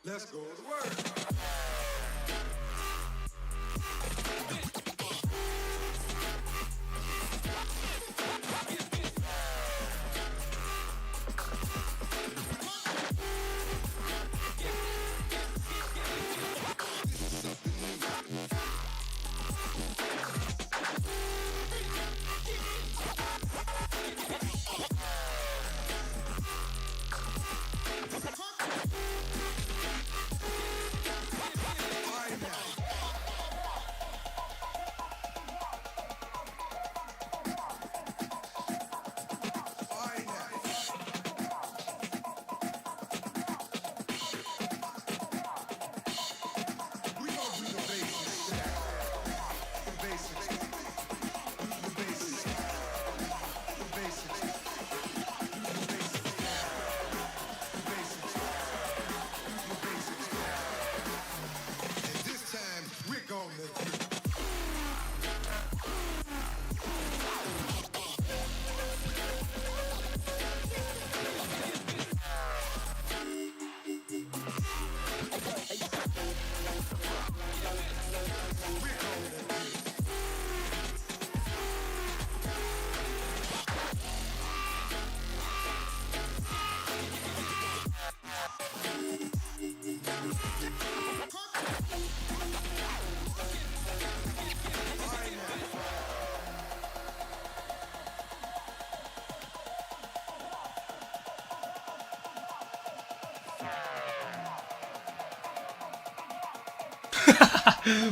Let's go to work.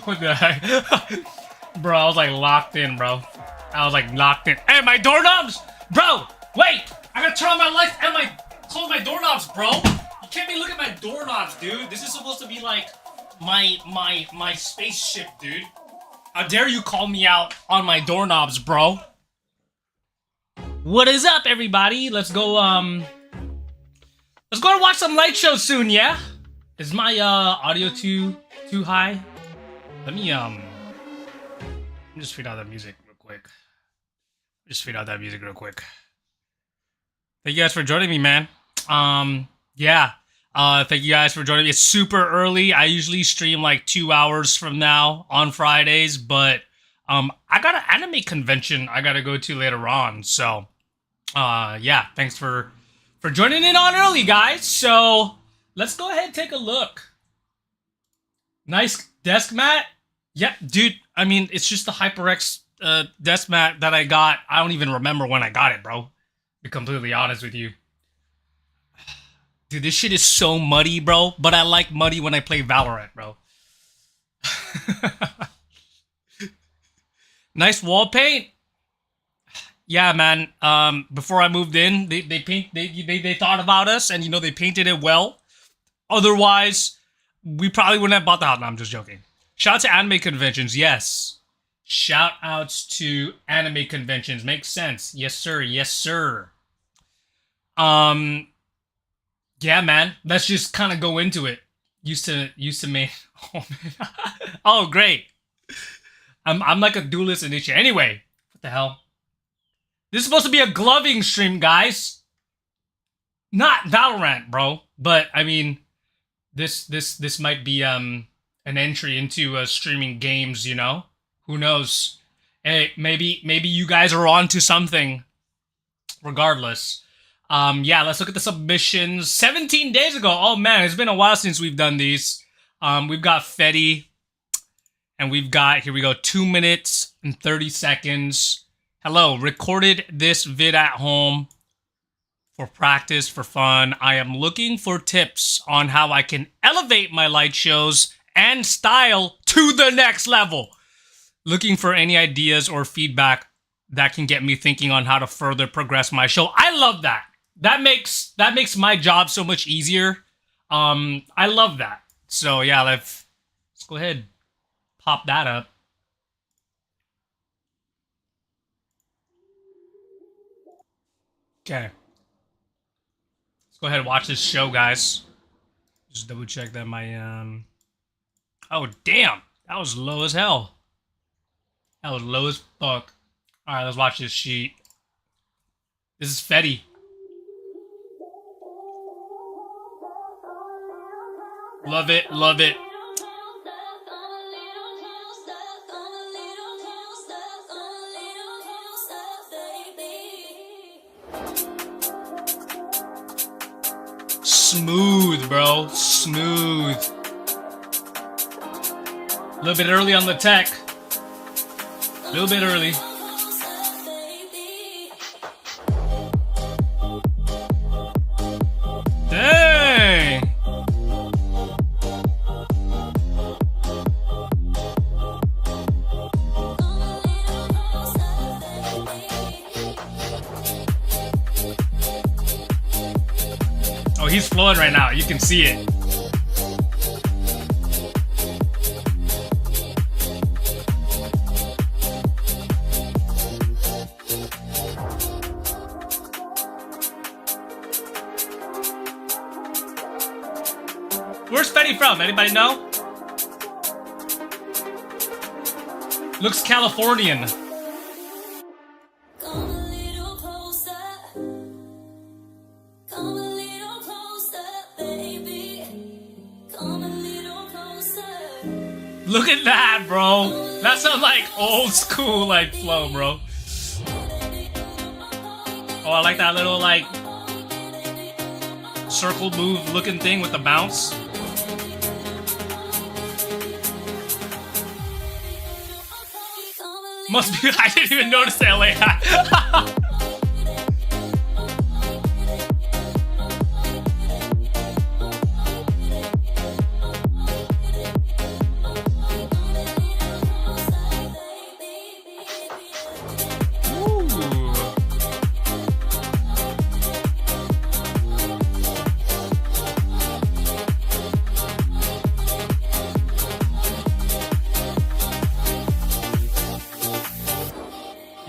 What the heck? Bro, I was like locked in, bro. I was like locked in. Hey, my doorknobs! Bro, wait! I gotta turn on my lights and close my doorknobs, bro. You can't be looking at my doorknobs, dude. This is supposed to be like my spaceship, dude. How dare you call me out on my doorknobs, bro? What is up, everybody? Let's go and watch some light shows soon, yeah? Is my audio too high? Let me just fade out that music real quick. Thank you guys for joining me, man. Yeah. Thank you guys for joining me. It's super early. I usually stream like 2 hours from now on Fridays, but I got an anime convention I gotta go to later on. So yeah, thanks for joining in on early, guys. So let's go ahead and take a look. Nice desk mat. Yeah, dude. I mean, it's just the HyperX desk mat that I got. I don't even remember when I got it, bro. To be completely honest with you. Dude, this shit is so muddy, bro. But I like muddy when I play Valorant, bro. Nice wall paint. Yeah, man. Before I moved in, they thought about us, and you know they painted it well. Otherwise, we probably wouldn't have bought the house. No, I'm just joking. Shout out to anime conventions. Yes. Shout outs to anime conventions. Makes sense. Yes, sir. Yes, sir. Yeah, man. Let's just kind of go into it. Used to make. Oh, man. Oh, great. I'm like a duelist initiate. Anyway, what the hell? This is supposed to be a gloving stream, guys. Not Valorant, bro. But I mean, this might be an entry into streaming games. You know, who knows? Hey, maybe you guys are onto something. Regardless, yeah. Let's look at the submissions. 17 days ago. Oh man, it's been a while since we've done these. We've got Fetty. And we've got, here we go, 2 minutes and 30 seconds. Hello, recorded this vid at home for practice, for fun. I am looking for tips on how I can elevate my light shows and style to the next level. Looking for any ideas or feedback that can get me thinking on how to further progress my show. I love that. That makes my job so much easier. I love that. So yeah, let's go ahead. Pop that up. Okay. Let's go ahead and watch this show, guys. Just double check that my oh damn, that was low as hell. That was low as fuck. Alright, let's watch this sheet. This is Fetty. Love it, love it. Smooth, bro. Smooth. A little bit early on the tech. A little bit early. Dang. Oh, he's flowing right now. You can see it. Where's Fetty from? Anybody know? Looks Californian. Look at that, bro. That sounds like old school, like, flow, bro. Oh, I like that little, like, circle move looking thing with the bounce. Must be, I didn't even notice the LA hat.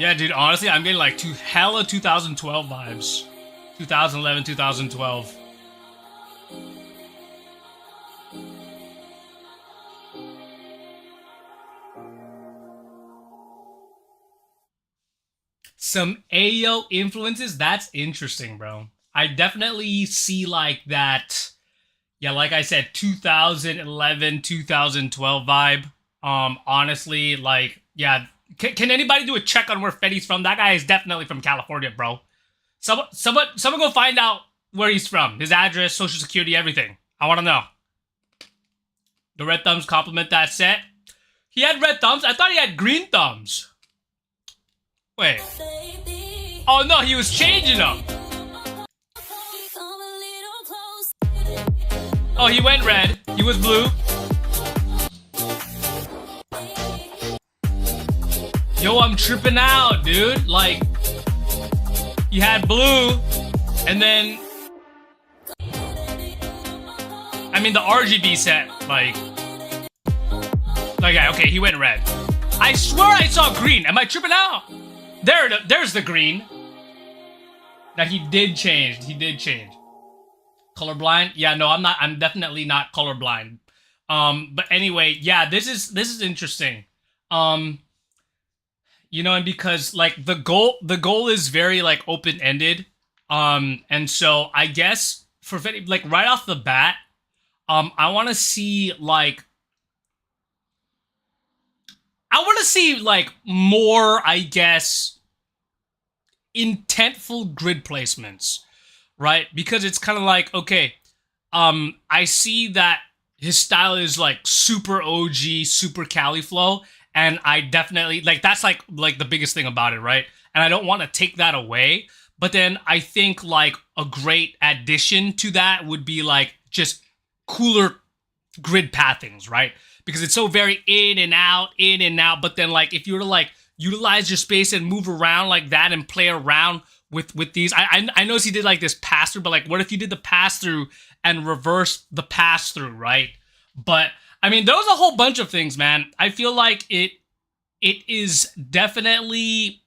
Yeah, dude, honestly, I'm getting like hella 2012 vibes. 2011, 2012. Some Ayo influences, that's interesting, bro. I definitely see like that, yeah, like I said, 2011, 2012 vibe. Honestly, like, yeah. Can anybody do a check on where Fetty's from? That guy is definitely from California, bro. Someone go find out where he's from. His address, social security, everything. I want to know. The red thumbs compliment that set. He had red thumbs? I thought he had green thumbs. Wait. Oh no, he was changing them. Oh, he went red. He was blue. Yo, I'm tripping out, dude. Like, you had blue, and then... I mean, the RGB set, like... yeah, okay, he went red. I swear I saw green. Am I tripping out? There's the green. Now, he did change. He did change. Colorblind? Yeah, no, I'm not. I'm definitely not colorblind. But anyway, yeah, this is interesting. You know, and because like the goal is very like open-ended. And so I guess for like right off the bat, I want to see like more, I guess, intentful grid placements, right? Because it's kind of like, okay, I see that his style is like super OG, super Cali flow, and I definitely like that's like the biggest thing about it, right? And I don't want to take that away, but then I think like a great addition to that would be like just cooler grid pathings, right? Because it's so very in and out, but then like if you were to like utilize your space and move around like that and play around with these, I noticed he did like this pass through, but like what if you did the pass through and reverse the pass through, right? But I mean, there was a whole bunch of things, man. I feel like it is definitely,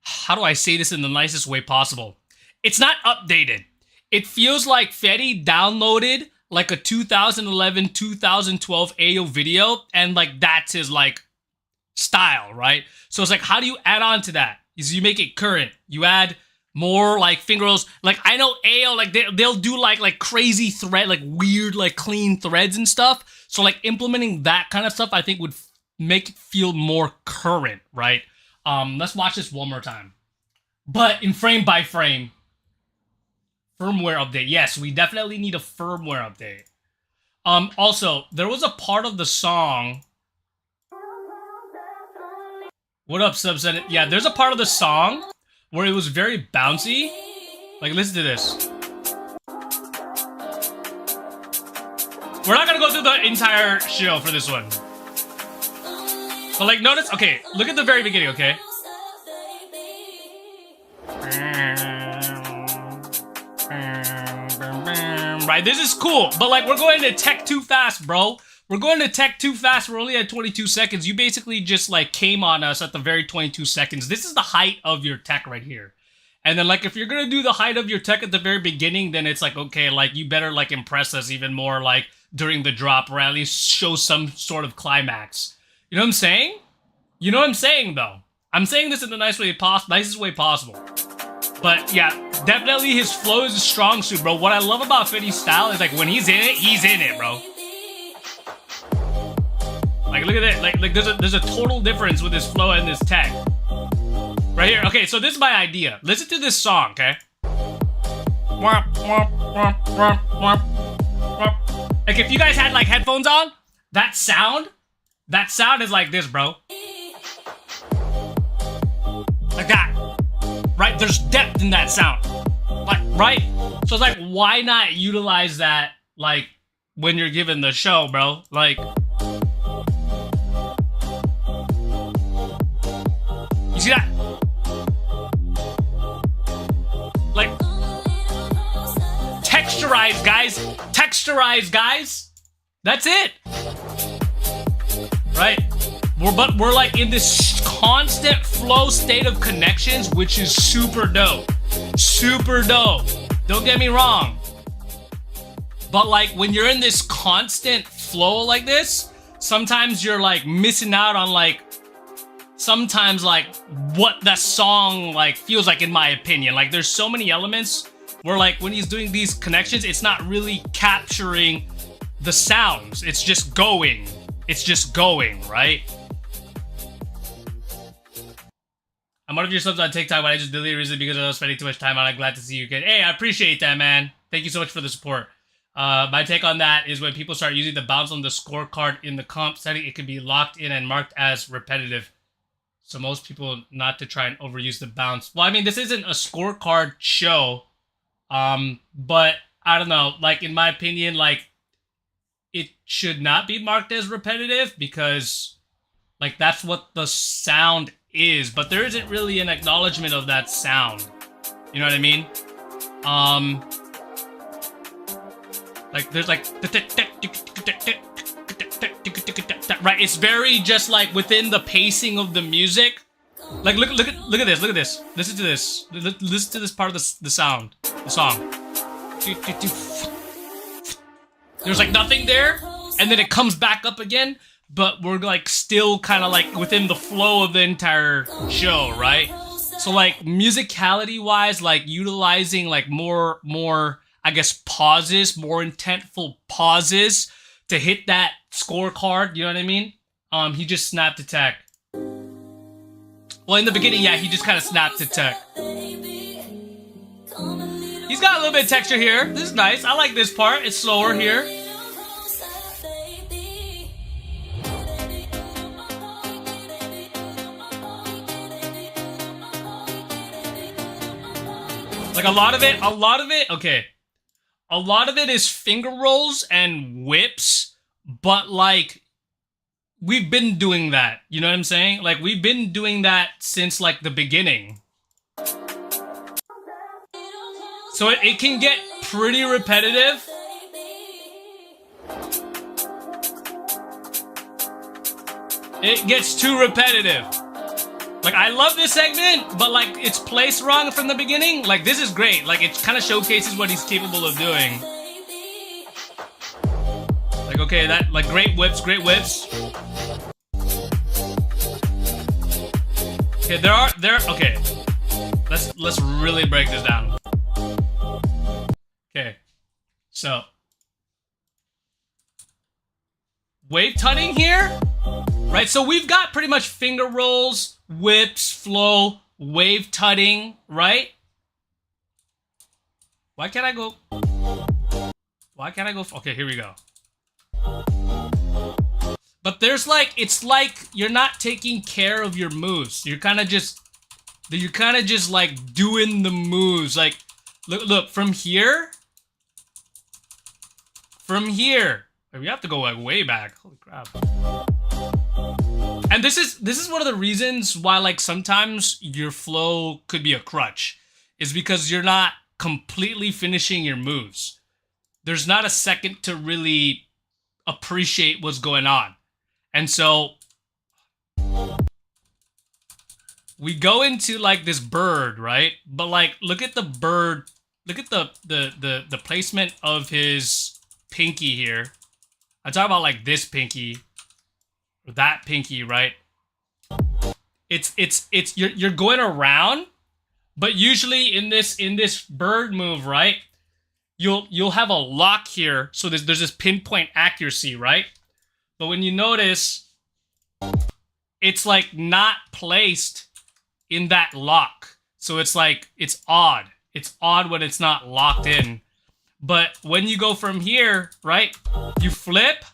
how do I say this in the nicest way possible? It's not updated. It feels like Fetty downloaded like a 2011, 2012 Ayo video, and like that's his like style, right? So it's like, how do you add on to that? Is you make it current. You add more like finger rolls. Like I know Ayo, like they'll do like crazy thread, like weird, like clean threads and stuff. So like implementing that kind of stuff, I think would make it feel more current, right? Let's watch this one more time. But in frame by frame, firmware update. Yes, we definitely need a firmware update. Also, there was a part of the song. What up, Subset? Yeah, there's a part of the song where it was very bouncy. Like, listen to this. We're not gonna go through the entire show for this one. But like, notice, okay, look at the very beginning, okay? Right, this is cool, but like, we're going to tech too fast, bro. We're going to tech too fast. We're only at 22 seconds. You basically just like came on us at the very 22 seconds. This is the height of your tech right here. And then like, if you're gonna do the height of your tech at the very beginning, then it's like, okay, like you better like impress us even more like during the drop, or at least show some sort of climax. You know what I'm saying? You know what I'm saying though? I'm saying this in the nicest way possible. But yeah, definitely his flow is a strong suit, bro. What I love about Fetty's style is like when he's in it, bro. Like look at that, like there's a total difference with his flow and his tech. Right here. Okay, so this is my idea. Listen to this song, okay? Like if you guys had like headphones on, that sound is like this, bro. Like that. Right? There's depth in that sound. Like, right? So it's like, why not utilize that like when you're given the show, bro? Like, you see that? Like, texturize, guys. Texturize, guys. That's it. Right? We're like in this constant flow state of connections, which is super dope. Super dope. Don't get me wrong. But like when you're in this constant flow like this, sometimes you're like missing out on like sometimes like what that song like feels like, in my opinion. Like there's so many elements where like when he's doing these connections, it's not really capturing the sounds. It's just going. It's just going, right? I'm one of your subs on TikTok, but I just deleted recently because I was spending too much time on it. I'm glad to see you again. Hey, I appreciate that, man. Thank you so much for the support. My take on that is when people start using the bounce on the scorecard in the comp setting, it can be locked in and marked as repetitive. So most people not to try and overuse the bounce. Well, I mean, this isn't a scorecard show. But I don't know. Like, in my opinion, like, it should not be marked as repetitive because, like, that's what the sound is. But there isn't really an acknowledgement of that sound. You know what I mean? Like, there's like, right? It's very just like within the pacing of the music. Like, look at this. Listen to this. Listen to this part of the sound, the song. There's like nothing there, and then it comes back up again. But we're like still kind of like within the flow of the entire show, right? So like musicality-wise, like utilizing like more, I guess, pauses, more intentful pauses to hit that scorecard. You know what I mean? He just snapped attack. Well, in the beginning, yeah, he just kind of snapped attack. He's got a little bit of texture here. This is nice. I like this part. It's slower here. Like a lot of it, okay. A lot of it is finger rolls and whips, but like, we've been doing that. You know what I'm saying? Like, we've been doing that since like the beginning. So it can get pretty repetitive. It gets too repetitive. Like, I love this segment, but like, it's placed wrong from the beginning. Like, this is great. Like, it kind of showcases what he's capable of doing. Like, okay, that, like, great whips. Okay, okay. Let's really break this down. Okay, so wave tutting here, right? So we've got pretty much finger rolls, whips, flow, wave tutting, right? Why can't I go? Okay, here we go. But there's like, it's like you're not taking care of your moves. You're kind of just like doing the moves. Like, look from here. We have to go like way back. Holy crap. And this is one of the reasons why like sometimes your flow could be a crutch, is because you're not completely finishing your moves. There's not a second to really appreciate what's going on. And so we go into like this bird, right? But like, look at the bird. Look at the placement of his pinky here. I'm talking about like this pinky or that pinky, right? It's you're going around, but usually in this bird move, right? You'll have a lock here, so there's this pinpoint accuracy, right? But when you notice, it's like not placed in that lock. So it's like, it's odd. It's odd when it's not locked in. But when you go from here, right, you flip,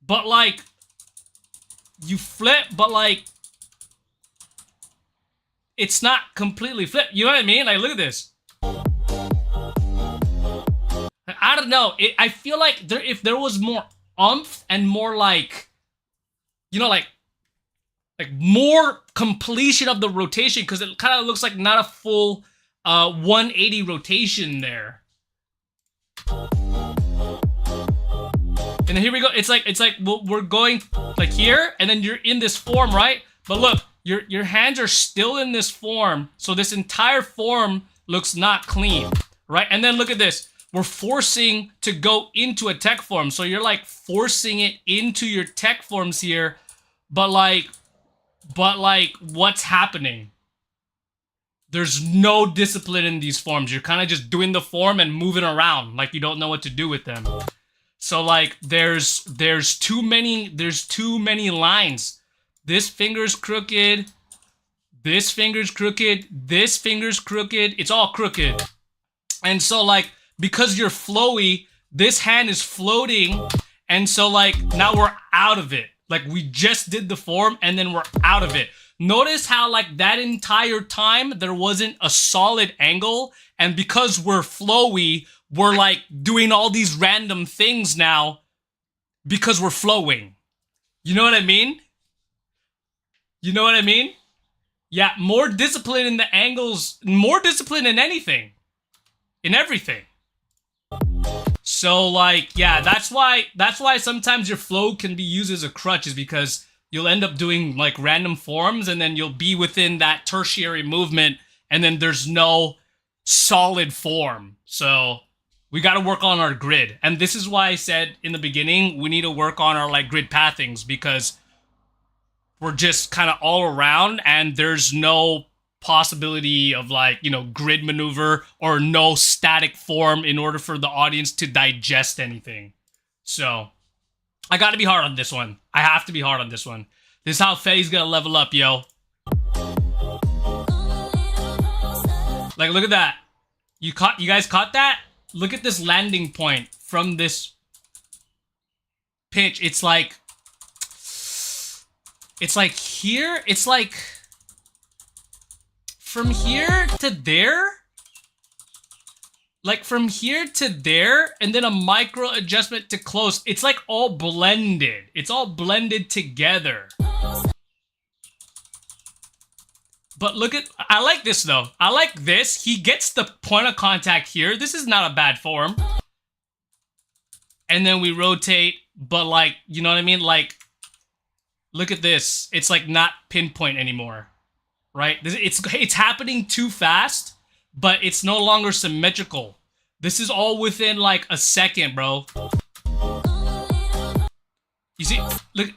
but like, it's not completely flipped. You know what I mean? Like, look at this. I don't know. I feel like if there was more oomph and more like, you know, like more completion of the rotation, because it kind of looks like not a full 180 rotation there. And then here we go. It's like we're going like here, and then you're in this form, right? But look, your hands are still in this form, so this entire form looks not clean, right? And then look at this. We're forcing to go into a tech form, so you're like forcing it into your tech forms here, but like what's happening? There's no discipline in these forms. You're kind of just doing the form and moving around like you don't know what to do with them. So like there's too many lines. This finger's crooked. This finger's crooked. This finger's crooked. It's all crooked. And so like because you're flowy, this hand is floating, and so like now we're out of it. Like we just did the form and then we're out of it. Notice how like that entire time there wasn't a solid angle, and because we're flowy, we're like doing all these random things now because we're flowing. You know what I mean? You know what I mean? Yeah, more discipline in the angles, more discipline in anything, in everything. So like, yeah, that's why sometimes your flow can be used as a crutch, is because you'll end up doing like random forms and then you'll be within that tertiary movement and then there's no solid form. So we got to work on our grid. And this is why I said in the beginning, we need to work on our like grid pathings, because we're just kind of all around and there's no possibility of like, you know, grid maneuver or no static form in order for the audience to digest anything. So I got to be hard on this one. I have to be hard on this one. This is how Fetty's gonna level up, yo. Like, look at that. You guys caught that? Look at this landing point from this pitch. It's like here. It's like from here to there. Like from here to there, and then a micro adjustment to close. It's like all blended. It's all blended together. But look at, I like this though. I like this. He gets the point of contact here. This is not a bad form. And then we rotate, but like, you know what I mean? Like, look at this. It's like not pinpoint anymore, right? It's happening too fast, but it's no longer symmetrical. This is all within like a second, bro. You see, look,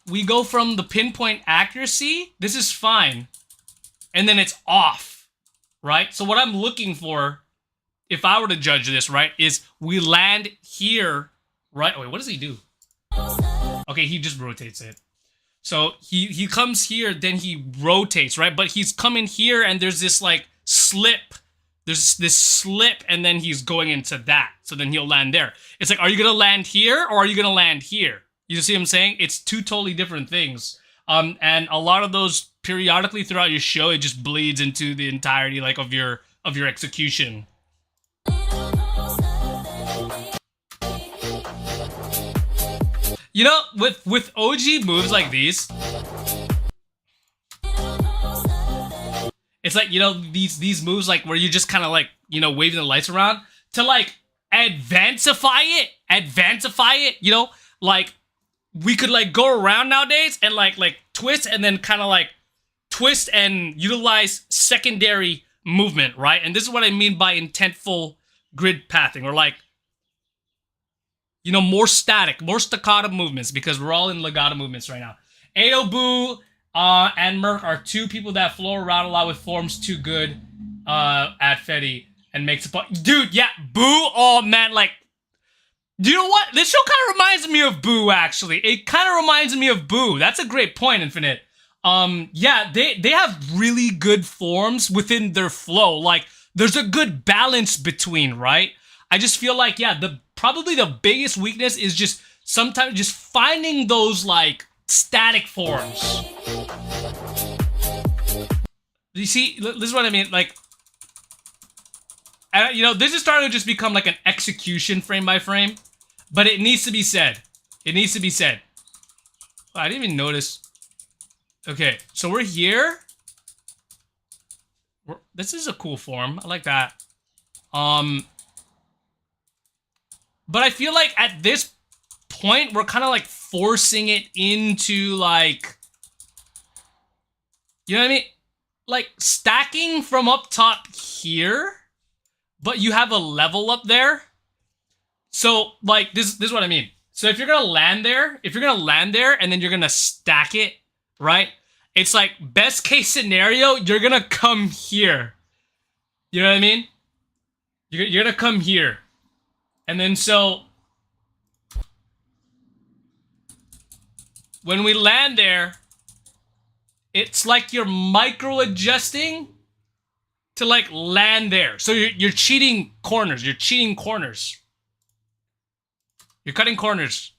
we go from the pinpoint accuracy, this is fine, and then it's off, right? So what I'm looking for, if I were to judge this, right, is we land here, right? Oh, wait, what does he do? Okay, he just rotates it. So he comes here, then he rotates, right? But he's coming here and there's this like slip. There's this slip and then he's going into that. So then he'll land there. It's like, are you going to land here or are you going to land here? You see what I'm saying? It's two totally different things. And a lot of those periodically throughout your show, it just bleeds into the entirety like of your execution. You know, with OG moves like these, it's like, you know, these moves like where you just kind of like, you know, waving the lights around to like advancify it, you know, like we could like go around nowadays and like twist and then kind of like twist and utilize secondary movement, right? And this is what I mean by intentful grid pathing, or like, you know, more static, more staccato movements, because we're all in legato movements right now. Aobu and Merc are two people that flow around a lot with forms too good at Fetty and makes a point. Dude, yeah, Boo, oh man, like, you know what? This show kind of reminds me of Boo, actually. It kind of reminds me of Boo. That's a great point, Infinite. Yeah, they have really good forms within their flow. Like, there's a good balance between, right? I just feel like, yeah, probably the biggest weakness is just sometimes just finding those like static forms. You see, this is what I mean. Like, you know, this is starting to just become like an execution frame by frame, but it needs to be said. It needs to be said. Oh, I didn't even notice. Okay, so we're here. This is a cool form. I like that. But I feel like at this point, we're kind of like forcing it into like, you know what I mean? Like stacking from up top here, but you have a level up there. So like this is what I mean. So if you're gonna land there, and then you're gonna stack it, right? It's like best case scenario, you're gonna come here. You know what I mean? You're gonna come here. And then so when we land there, it's like you're micro adjusting to like land there. So you're cheating corners. You're cheating corners. You're cutting corners.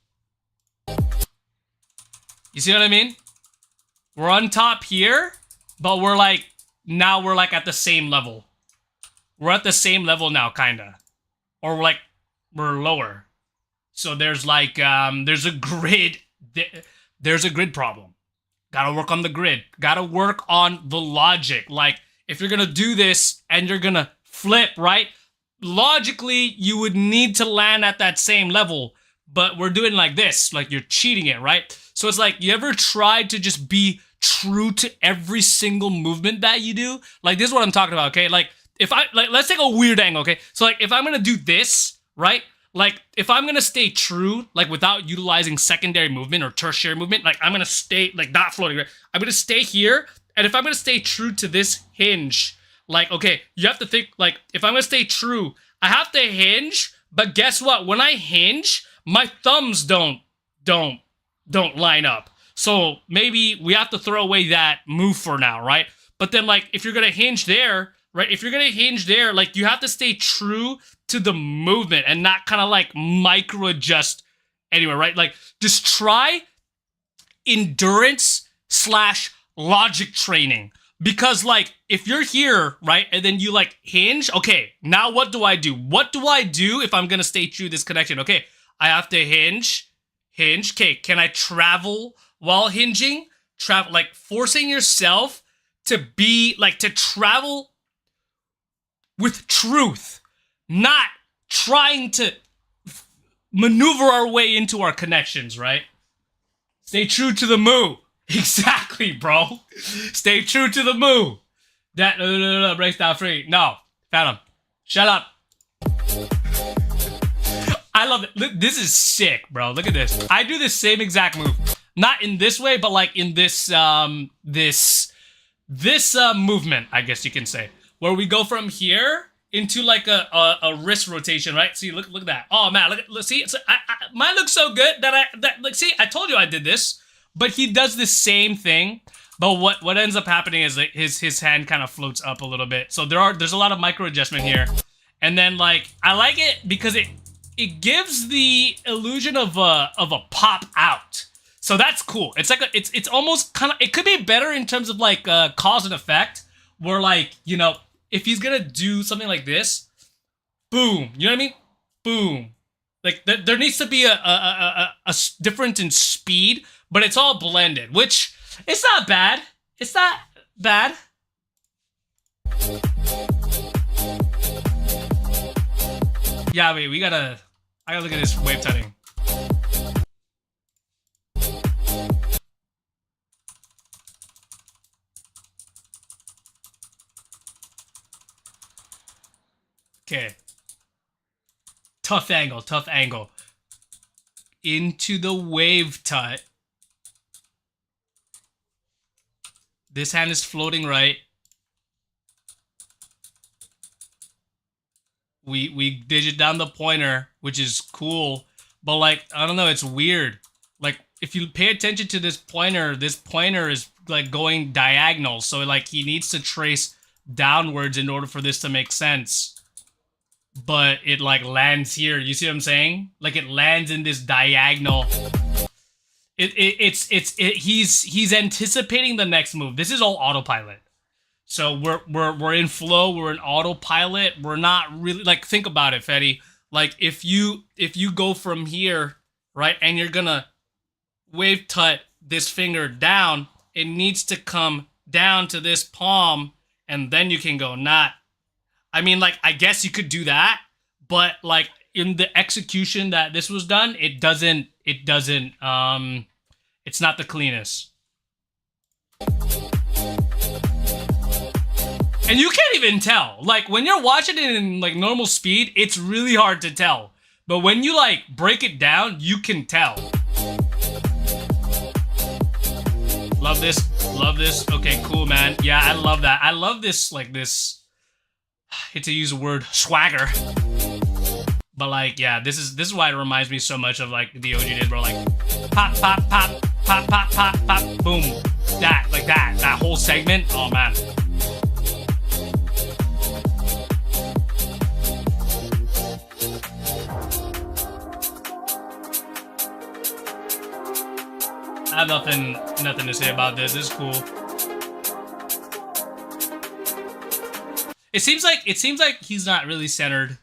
You see what I mean? We're on top here, but we're like, now we're like at the same level. We're at the same level now, kinda. Or we're lower. So there's like, there's a grid problem. Gotta work on the grid. Gotta work on the logic. Like, if you're gonna do this and you're gonna flip, right? Logically, you would need to land at that same level, but we're doing like this. Like, you're cheating it, right? So it's like, you ever tried to just be true to every single movement that you do? Like, this is what I'm talking about, okay? Like, let's take a weird angle, okay? So, like, if I'm gonna do this, right? Like, if I'm gonna stay true, like, without utilizing secondary movement or tertiary movement, like, I'm gonna stay, like, not floating, right? I'm gonna stay here, and if I'm gonna stay true to this hinge, like, okay, you have to think, like, if I'm gonna stay true, I have to hinge, but guess what? When I hinge, my thumbs don't line up. So maybe we have to throw away that move for now, right? But then, like, if you're gonna hinge there, right? If you're gonna hinge there, like, you have to stay true to the movement and not kind of like micro adjust anywhere, right? Like, just try endurance / logic training. Because, like, if you're here, right, and then you, like, hinge, okay, now what do I do? What do I do if I'm gonna stay true to this connection? Okay, I have to hinge. Okay, can I travel while hinging? Travel, like, forcing yourself to be, like, to travel with truth, not trying to maneuver our way into our connections, right? Stay true to the move. Exactly, bro. Stay true to the move. That no, breaks down free. No, Phantom, shut up. I love it. This is sick, bro. Look at this. I do the same exact move, not in this way, but like in this movement, I guess you can say, where we go from here into like a wrist rotation, right? See, look at that. Oh man, look see, mine looks so good that see, I told you I did this. But he does the same thing. But what ends up happening is like his hand kind of floats up a little bit. So there's a lot of micro adjustment here. And then, like, I like it because it gives the illusion of a pop out. So that's cool. It's like it's almost kind of, it could be better in terms of like cause and effect, where, like, you know, if he's gonna do something like this, boom, you know what I mean? Boom. Like there needs to be a difference in speed, but it's all blended, which it's not bad. It's not bad. Yeah, wait, I gotta look at this wave tutting. Okay. Tough angle. Into the wave tut. This hand is floating right. We digit down the pointer, which is cool. But, like, I don't know, it's weird. Like, if you pay attention to this pointer is, like, going diagonal. So, like, he needs to trace downwards in order for this to make sense. But it, like, lands here. You see what I'm saying? Like, it lands in this diagonal. He's anticipating the next move. This is all autopilot. So we're in flow, we're in autopilot. We're not really, like, think about it, Fetty. Like, if you go from here, right, and you're gonna wave tut this finger down, it needs to come down to this palm, and then you can go not. I mean, like, I guess you could do that, but, like, in the execution that this was done, it doesn't it's not the cleanest. And you can't even tell. Like, when you're watching it in, like, normal speed, it's really hard to tell. But when you, like, break it down, you can tell. Love this. Love this. Okay, cool, man. Yeah, I love that. I love this, like, this... I hate to use the word swagger. But, like, yeah, this is why it reminds me so much of, like, the OG did, bro. Like, pop, pop, pop, pop, pop, pop, pop, boom. That, like that. That whole segment. Oh, man. I have nothing to say about this. This is cool. It seems like he's not really centered.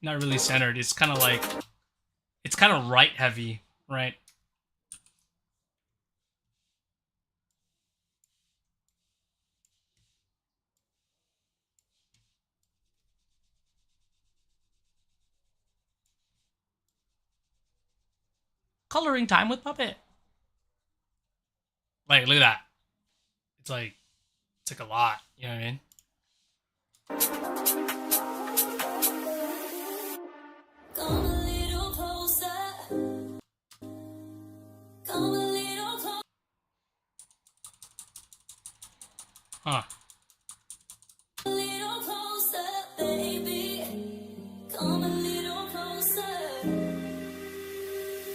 Not really centered. It's kind of like, it's kind of right heavy, right? Coloring time with Puppet. Like, look at that. It's like a lot. You know what I mean? Come a little closer. Come a little closer. Huh. A little closer, baby. Come a little closer.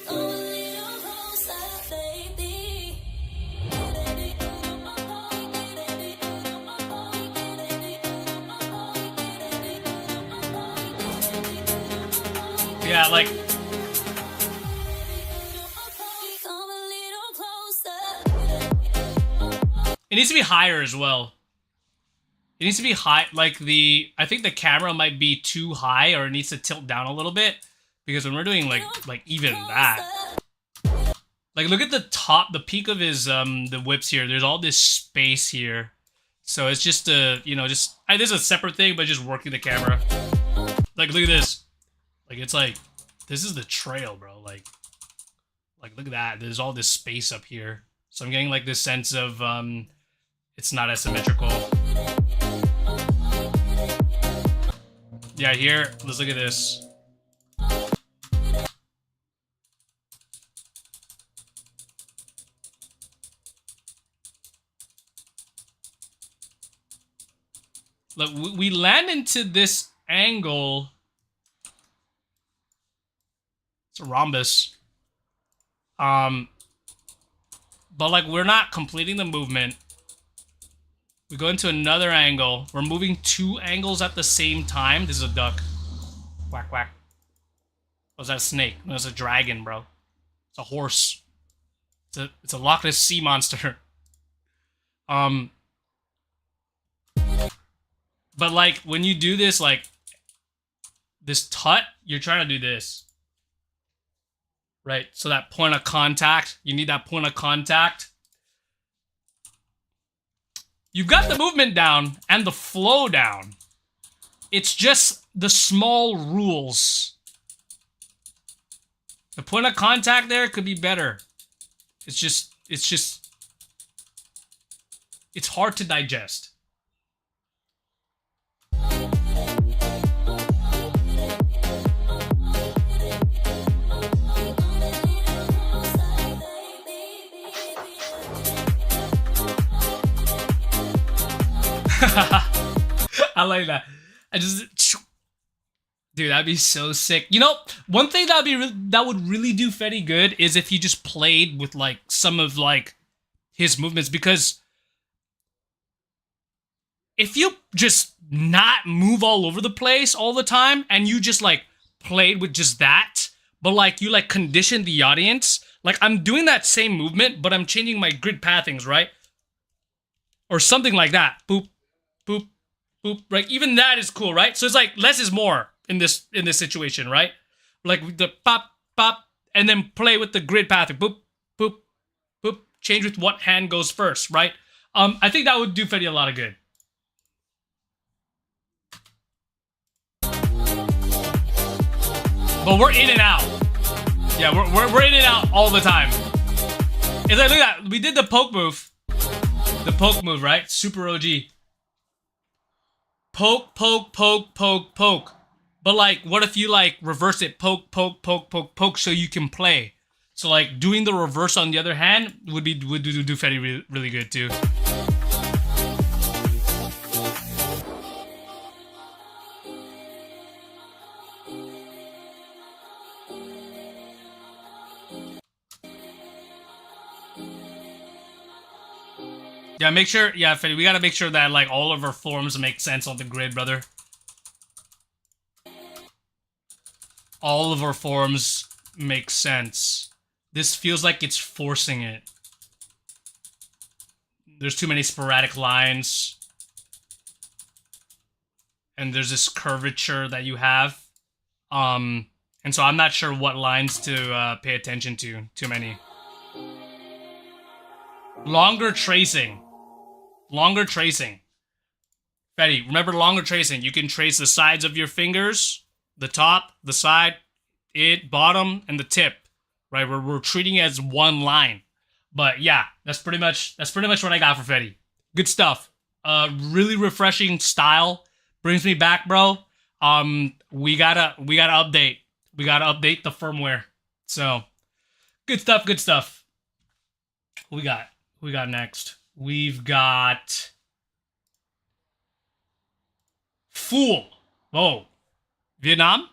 Come a little closer, baby. Yeah, like, Come a little closer. it needs to be higher as well. It needs to be high, like I think the camera might be too high, or it needs to tilt down a little bit, because when we're doing like even that, like, look at the top, the peak of his the whips here. There's all this space here, so it's just you know, just this is a separate thing, but just working the camera. Like, look at this. Like, it's like, this is the trail, bro. Like look at that. There's all this space up here, so I'm getting like this sense of it's not as symmetrical. Yeah, here, let's look at this. Look, we land into this angle. It's a rhombus. But like, we're not completing the movement. We go into another angle. We're moving two angles at the same time. This is a duck. Quack, quack. Oh, is that a snake? No, it's a dragon, bro. It's a horse. It's a Loch Ness sea monster. But like, when you do this, like, this tut, you're trying to do this. Right? So that point of contact, you need that point of contact. You've got the movement down and the flow down. It's just the small rules. The point of contact there could be better. It's hard to digest. I like that. Dude, that'd be so sick. You know, one thing that would really do Fetty good is if he just played with like some of like his movements, because if you just not move all over the place all the time and you just like played with just that, but like you like condition the audience, like I'm doing that same movement, but I'm changing my grid pathings, right? Or something like that. Boop, boop, boop, right? Even that is cool, right? So it's like less is more in this situation, right? Like the pop, pop, and then play with the grid pathing. Boop, boop, boop. Change with what hand goes first, right? I think that would do Fetty a lot of good. But we're in and out. Yeah, we're in and out all the time. It's like, look at that. We did the poke move. The poke move, right? Super OG. Poke, poke, poke, poke, poke. But like, what if you like reverse it? Poke, poke, poke, poke, poke, so you can play. So like, doing the reverse on the other hand would do Fetty really good too. Yeah, make sure, yeah, Fetty, we gotta make sure that like all of our forms make sense on the grid, brother. All of our forms make sense. This feels like it's forcing it. There's too many sporadic lines. And there's this curvature that you have. And so I'm not sure what lines to pay attention to. Too many. Longer tracing. Longer tracing. Fetty, remember longer tracing. You can trace the sides of your fingers, the top, the side, bottom, and the tip. Right? We're treating it as one line. But yeah, that's pretty much what I got for Fetty. Good stuff. Really refreshing style. Brings me back, bro. We gotta update. We gotta update the firmware. So good stuff, good stuff. Who we got next? We've got Fool. Whoa. Vietnam?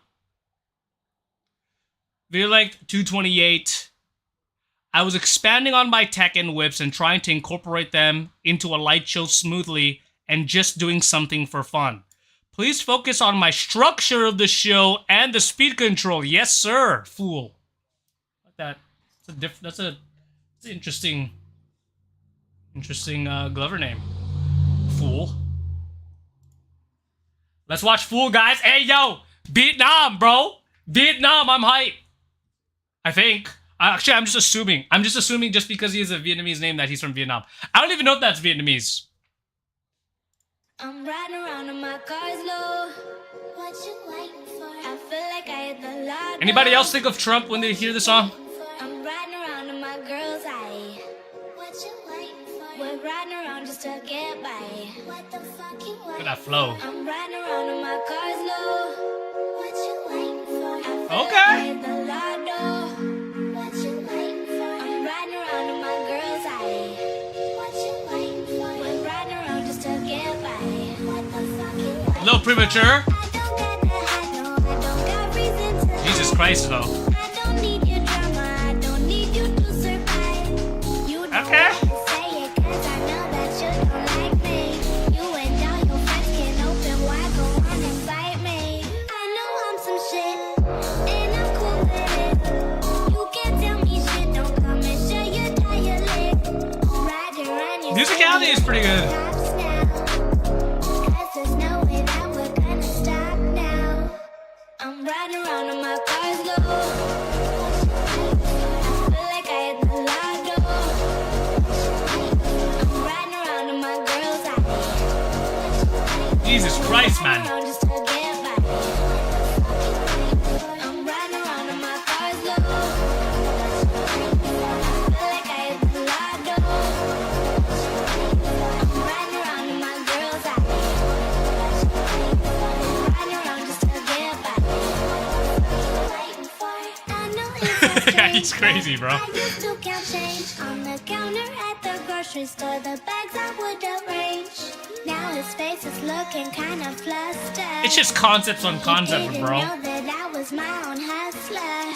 Violect 228. I was expanding on my tech and whips and trying to incorporate them into a light show smoothly and just doing something for fun. Please focus on my structure of the show and the speed control. Yes, sir, Fool. Like that. That's an interesting Glover name. Fool. Let's watch Fool, guys. Hey, yo, Vietnam, bro. Vietnam, I'm hype. I think. Actually, I'm just assuming. Just because he has a Vietnamese name that he's from Vietnam. I don't even know if that's Vietnamese. I'm riding around in my car's low. What you waiting for? I feel like I hit the lot. Anybody else think of Trump when they hear the song? I'm riding around in my girl's eye. What you waiting for? We're riding around just to get by. What the fuck you waiting for? Look at that flow. I'm riding around in my car's low. What you waiting for? I feel Okay. like I hit the lotto. What you waiting for? I'm riding around in my girl's eye. What you waiting for? We're riding around just to get by. What the fuck you waiting for? A little premature. I don't got the high, no, I don't got reason to Jesus lie. Christ, though. I don't need your drama, I don't need you to survive. You don't Okay. have to say it, 'cause I know that you don't like me. You and all your friends can open wide, go on and fight me. I know I'm some shit, and I'm cool with it. You can't tell me shit, don't come and show your dialect. Riding around your Musicality is pretty good. cops now. 'Cause there's no way that we're gonna stop now. I'm riding around in my car's low. I feel like I hit the lotto. I'm riding around in my girl's eye. Jesus Christ, man. Around just to get by. I'm riding around in my car's low. I feel like I hit the lotto. I'm riding around in my girl's eye. Riding around just to get by. I know it's Yeah, he's crazy, bro. I used to count change on the counter at the grocery store. The bags I would arrange. Now his face is looking kind of flustered. It's just concepts on He concept, didn't bro. know that I was my own hustler.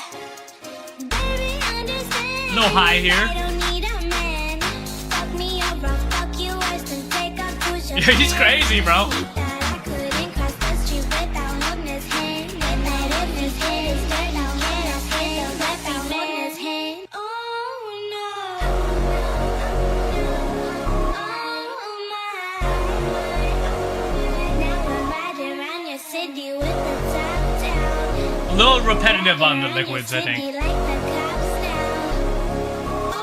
Baby, understand. No high here. I don't need a man. Fuck me up, I'll fuck you worse than take a push. Yeah, he's crazy, bro. That I couldn't cross the street without holding his hand. And that if his head is dirt, I'll hand his hand without holding his hand. Oh no. Oh my. Now I'm riding around your city with the top down. A little repetitive on the liquids, I think. Like the cops now. Oh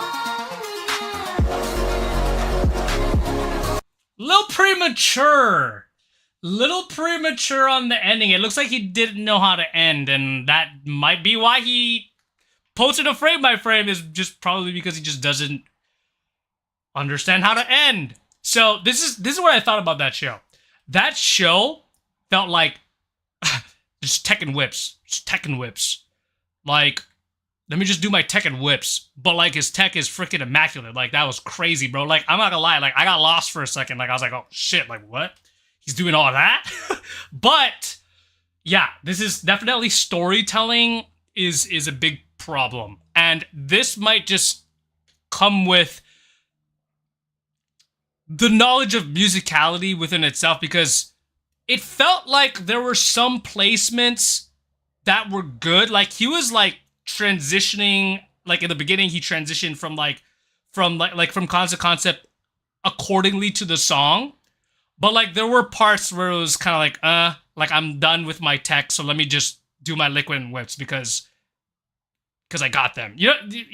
no. A little premature. little premature on the ending. It looks like he didn't know how to end, and that might be why he posted a frame by frame, is just probably because he just doesn't understand how to end. So this is what I thought about that show. That show felt like just Tekken whips. Just Tekken whips. Like, let me just do my Tekken whips. But like his tech is freaking immaculate. Like, that was crazy, bro. Like, I'm not gonna lie, like I got lost for a second. Like, I was like, oh shit, like what? He's doing all that? But yeah, this is definitely storytelling is a big problem. And this might just come with the knowledge of musicality within itself, because it felt like there were some placements that were good. Like, he was like transitioning, like in the beginning he transitioned from concept accordingly to the song. But like there were parts where it was kind of like I'm done with my tech, so let me just do my liquid and whips because I got them. You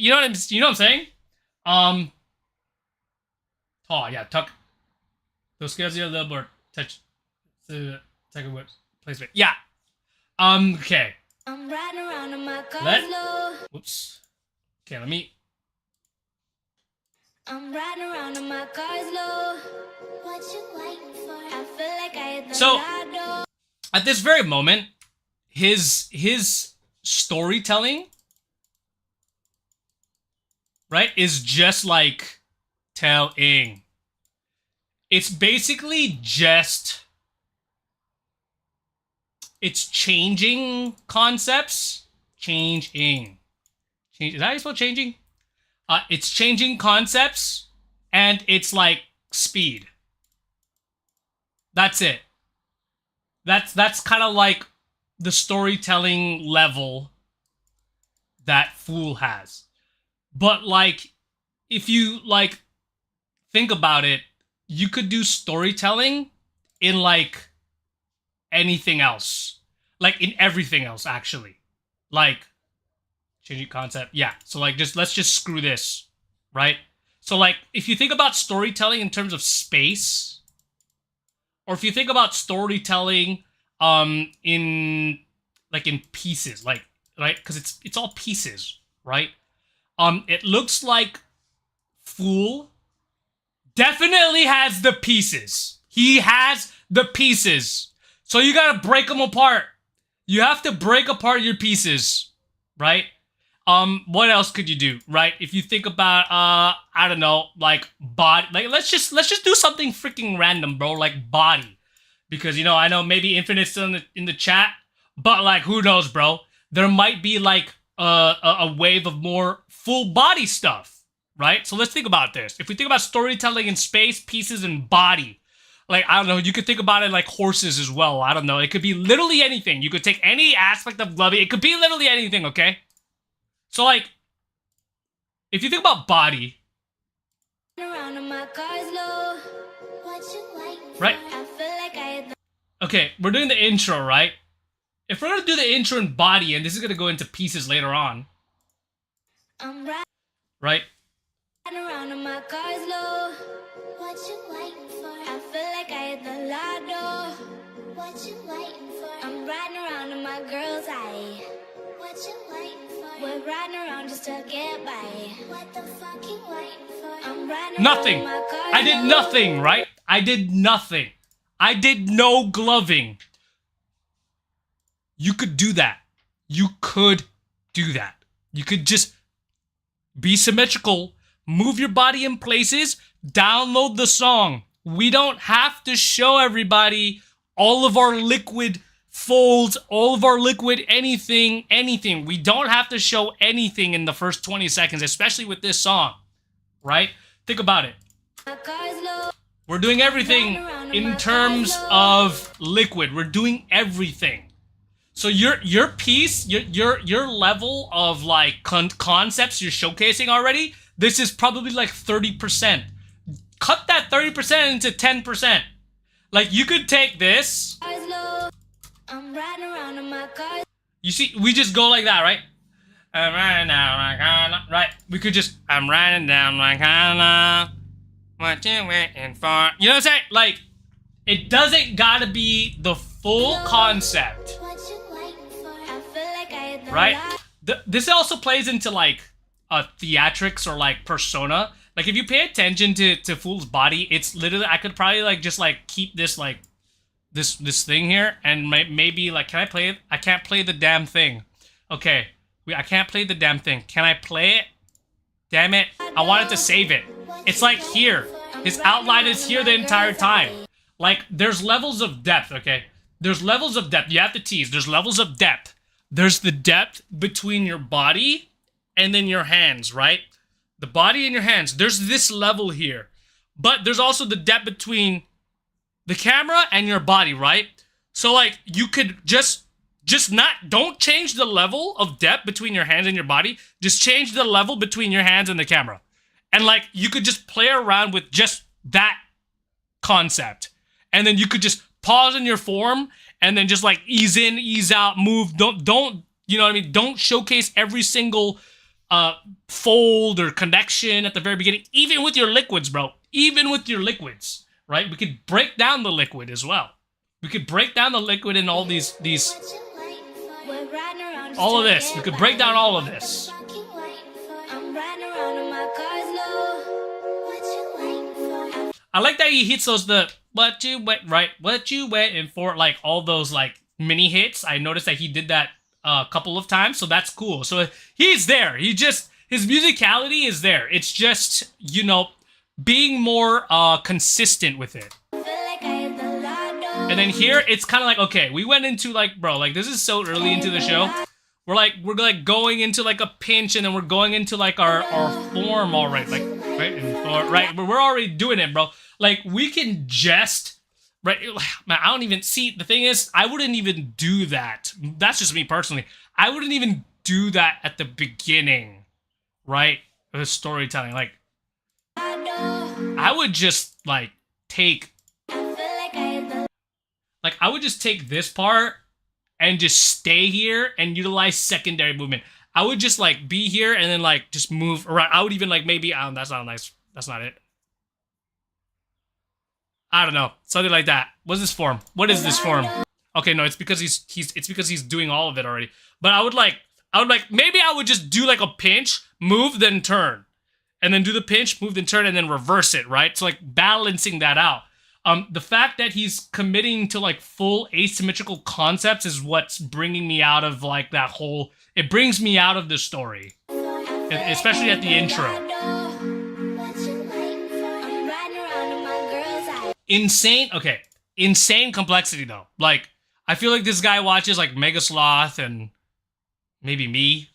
know what I'm saying? Oh yeah, tuck those skills a little more touch the second whips placement. Yeah. Okay. I'm riding around in my car's low. Whoops. Okay, let me. I'm riding around in my car's low. What you waiting for? I feel like I hit the So lotto. at this very moment, his storytelling, right, is just like telling. It's basically just, it's changing concepts. Changing. Is that how you spell changing? It's changing concepts, and it's like speed. That's it. That's kind of like the storytelling level that Fool has. But like, if you like think about it, you could do storytelling in like anything else. Like in everything else, actually. Like, changing concept. Yeah. So like, let's just screw this, right? So like, if you think about storytelling in terms of space, or if you think about storytelling in pieces, like, right? Because it's all pieces, right? It looks like Fool definitely has the pieces. He has the pieces. So you gotta break them apart. You have to break apart your pieces, right? What else could you do, right? If you think about, I don't know, like body, like let's just do something freaking random, bro, like body, because I know maybe Infinite's still in the chat, but like who knows, bro? There might be like a wave of more full body stuff, right? So let's think about this. If we think about storytelling in space, pieces, and body, like, I don't know, you could think about it like horses as well. I don't know. It could be literally anything. You could take any aspect of gloving. It could be literally anything, okay? So, like, if you think about body, right? Okay, we're doing the intro, right? If we're gonna do the intro in body, and this is gonna go into pieces later on, right? Around in my car's low. What you waiting for? I feel like I hit the lotto. What you waiting for? I'm riding around in my girl's eye. What you waiting for? We're riding around just to get by. What the fuck you waiting for? I'm riding Nothing. around in my car's I did low. nothing, right? I did nothing. I did no gloving. You could do that. You could do that. You could just be symmetrical, move your body in places, download the song. We don't have to show everybody all of our liquid folds, all of our liquid anything. We don't have to show anything in the first 20 seconds, especially with this song, right? Think about it. My car's low. We're doing everything in terms of liquid. We're doing everything. So your piece, your level of like concepts you're showcasing already, this is probably like 30%. Cut that 30% into 10%. Like, you could take this. Car's low. I'm riding around in my car. You see, we just go like that, right? I'm riding down my car, right? We could just, I'm riding down my car. What you waiting for? You know what I'm saying? Like, It doesn't gotta be the full concept, right? This also plays into like theatrics or like persona. Like if you pay attention to Fool's body, it's literally, I could probably like just like keep this like this thing here and maybe like, can I play it? I can't play the damn thing. Okay, I can't play the damn thing. Can I play it? Damn it, I wanted to save it. It's like here. His outline is here the entire time. Like, there's levels of depth, okay? There's levels of depth. You have to tease. There's levels of depth. There's the depth between your body and then your hands, right? The body and your hands. There's this level here. But there's also the depth between the camera and your body, right? So, like, you could don't change the level of depth between your hands and your body. Just change the level between your hands and the camera. And, like, you could just play around with just that concept. And then you could just pause in your form and then just like ease in, ease out, move. Don't, you know what I mean? Don't showcase every single fold or connection at the very beginning, even with your liquids, bro. Even with your liquids, right? We could break down the liquid as well. We could break down the liquid in all these all of this. We could break down all of this. I like that he hits those what you waiting for, like all those like mini hits. I noticed that he did that a couple of times, so that's cool. So he's there. His musicality is there. It's just, you know, being more consistent with it. And then here it's kind of like, okay, we went into like, bro, like this is so early into the show. We're like going into like a pinch, and then we're going into like our form already, like right. We're already doing it, bro. Like we can just right. Man, I don't even see. The thing is, I wouldn't even do that. That's just me personally. I wouldn't even do that at the beginning, right? Of the storytelling. Like I would just like take. Like I would just take this part and just stay here and utilize secondary movement. I would just like be here and then like just move around. I would even like maybe that's not nice. That's not it. I don't know, something like that. What's this form? What is this form? Okay, no, it's because he's doing all of it already. But I would like maybe I would just do like a pinch, move, then turn, and then do the pinch, move, then turn, and then reverse it, right? So like balancing that out. The fact that he's committing to like full asymmetrical concepts is what's bringing me out of like that whole. It brings me out of the story, especially at the intro. Insane complexity though. Like I feel like this guy watches like Mega Sloth and maybe me.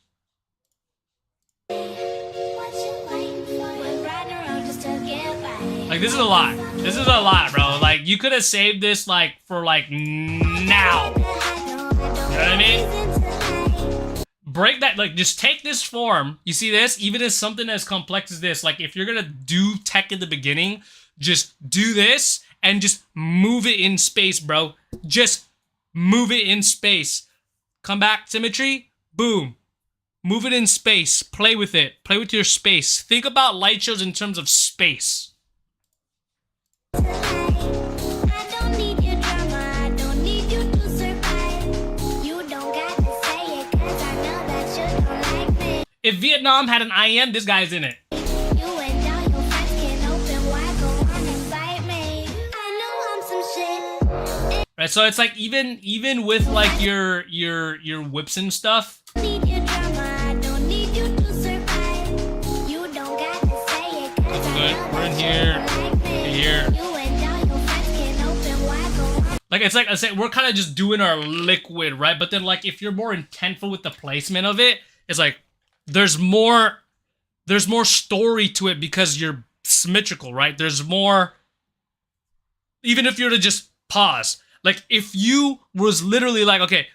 Like this is a lot. This is a lot, bro. Like you could have saved this like for like now. You know what I mean? Break that, like just take this form. You see this? Even as something as complex as this, like if you're gonna do tech in the beginning, just do this and just move it in space, bro. Just move it in space. Come back, symmetry, boom. Move it in space. Play with it. Play with your space. Think about light shows in terms of space. If Vietnam had an IM, this guy's in it. Right, so it's like even with like your whips and stuff. Okay, we're in here. Like it's like I said, we're kind of just doing our liquid, right? But then like if you're more intentful with the placement of it, it's like there's more story to it because you're symmetrical, right? There's more. Even if you're to just pause, like if you was literally like, okay,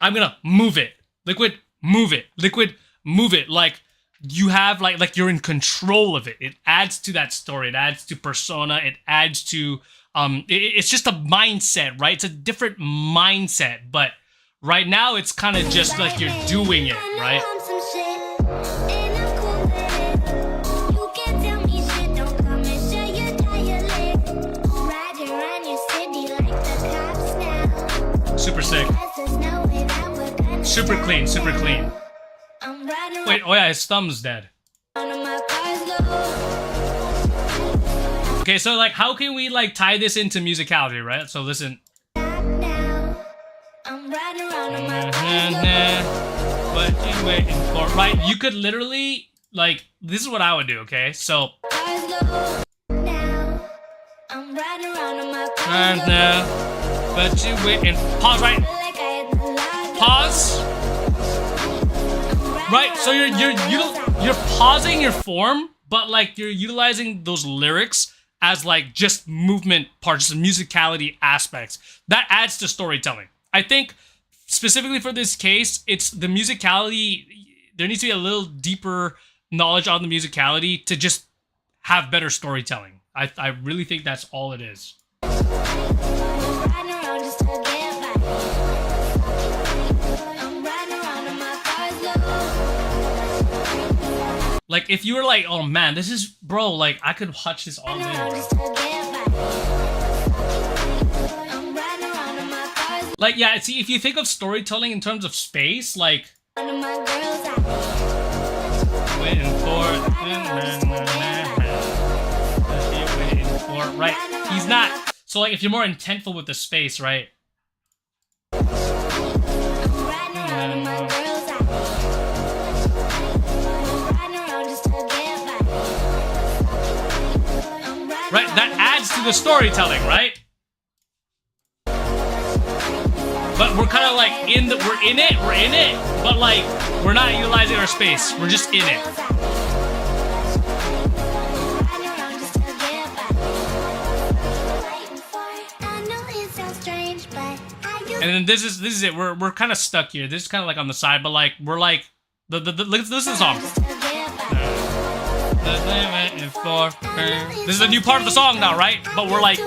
I'm gonna move it, liquid, move it, liquid, move it, like you have like you're in control of it. It adds to that story. It adds to persona. It adds to it's just a mindset, right? It's a different mindset, but right now it's kind of just like you're doing it, right? Super clean, super clean. I'm riding Wait, oh yeah, his thumb's dead. around in my car's low. Okay, so like, how can we like tie this into musicality, right? So listen. Now, I'm riding around in my car's low. What you waiting for? Right, you could literally like, this is what I would do. Okay, so Car's low. Now, I'm riding around in my car's low. what you waiting? Pause. Right, Feel like I hit the lotto. pause. Right, so you're pausing your form, but like you're utilizing those lyrics as like just movement parts, musicality aspects. That adds to storytelling. I think specifically for this case, it's the musicality. There needs to be a little deeper knowledge on the musicality to just have better storytelling. I really think that's all it is. Riding around just to get by. I'm riding around in my car's low. Like if you were like, oh man, this is bro, like I could watch this all day. Around Bro. just to get by. I'm riding around in my car's Like yeah, see if you think of storytelling in terms of space, like low. Under my girl's eye. waiting for right. He's not. So like if you're more intentful with the space, right? I'm riding around in my girl's eye. Riding around just to get by. I'm riding Right, that adds to the storytelling, right? But we're kind of like we're in it, but like we're not utilizing our space. We're just in it. Riding around just to get by. Waiting for it. I know it sounds strange, but I used And then this is it. We're kind of stuck here. This is kind of like on the side, but like we're like listen to the song. just to get by. This is a new part of the song now, right? But we're like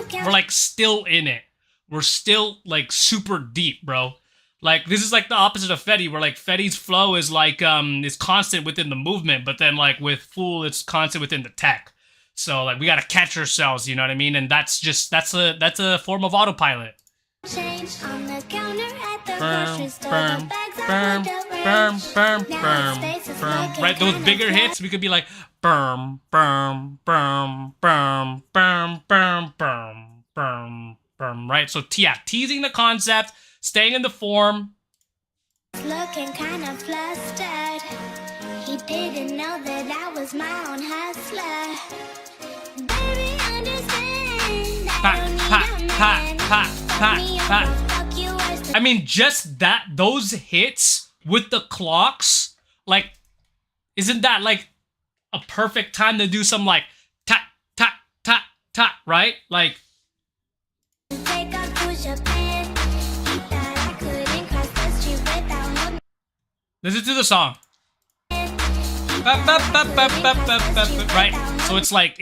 still in it. We're still like super deep, bro. Like this is like the opposite of Fetty, where like Fetty's flow is like is constant within the movement, but then like with Fool, it's constant within the tech. So like we gotta catch ourselves, you know what I mean? And that's a form of autopilot. Change on the counter at the Burm, grocery store. burm, The bags I burm, hold up burm, range. burm, Now burm, his face is burm. looking Right, those kinda bigger flat. hits, we could be like burm, burm, burm, burm, burm, burm, burm, burm, burm. Right, so yeah, teasing the concept, staying in the form. Looking kind of flustered. He didn't know that I was my own hustler. Baby, understand. I Pat, don't need pat, a pat, man. pat, Fuck pat, me pat. over, fuck you worse than I mean, just those hits with the clocks, like, isn't that like a perfect time to do some like tat, tat, tat, tat, right? Like, take off push up and he thought I couldn't cross the street without holding listen to the song. Right? So it's like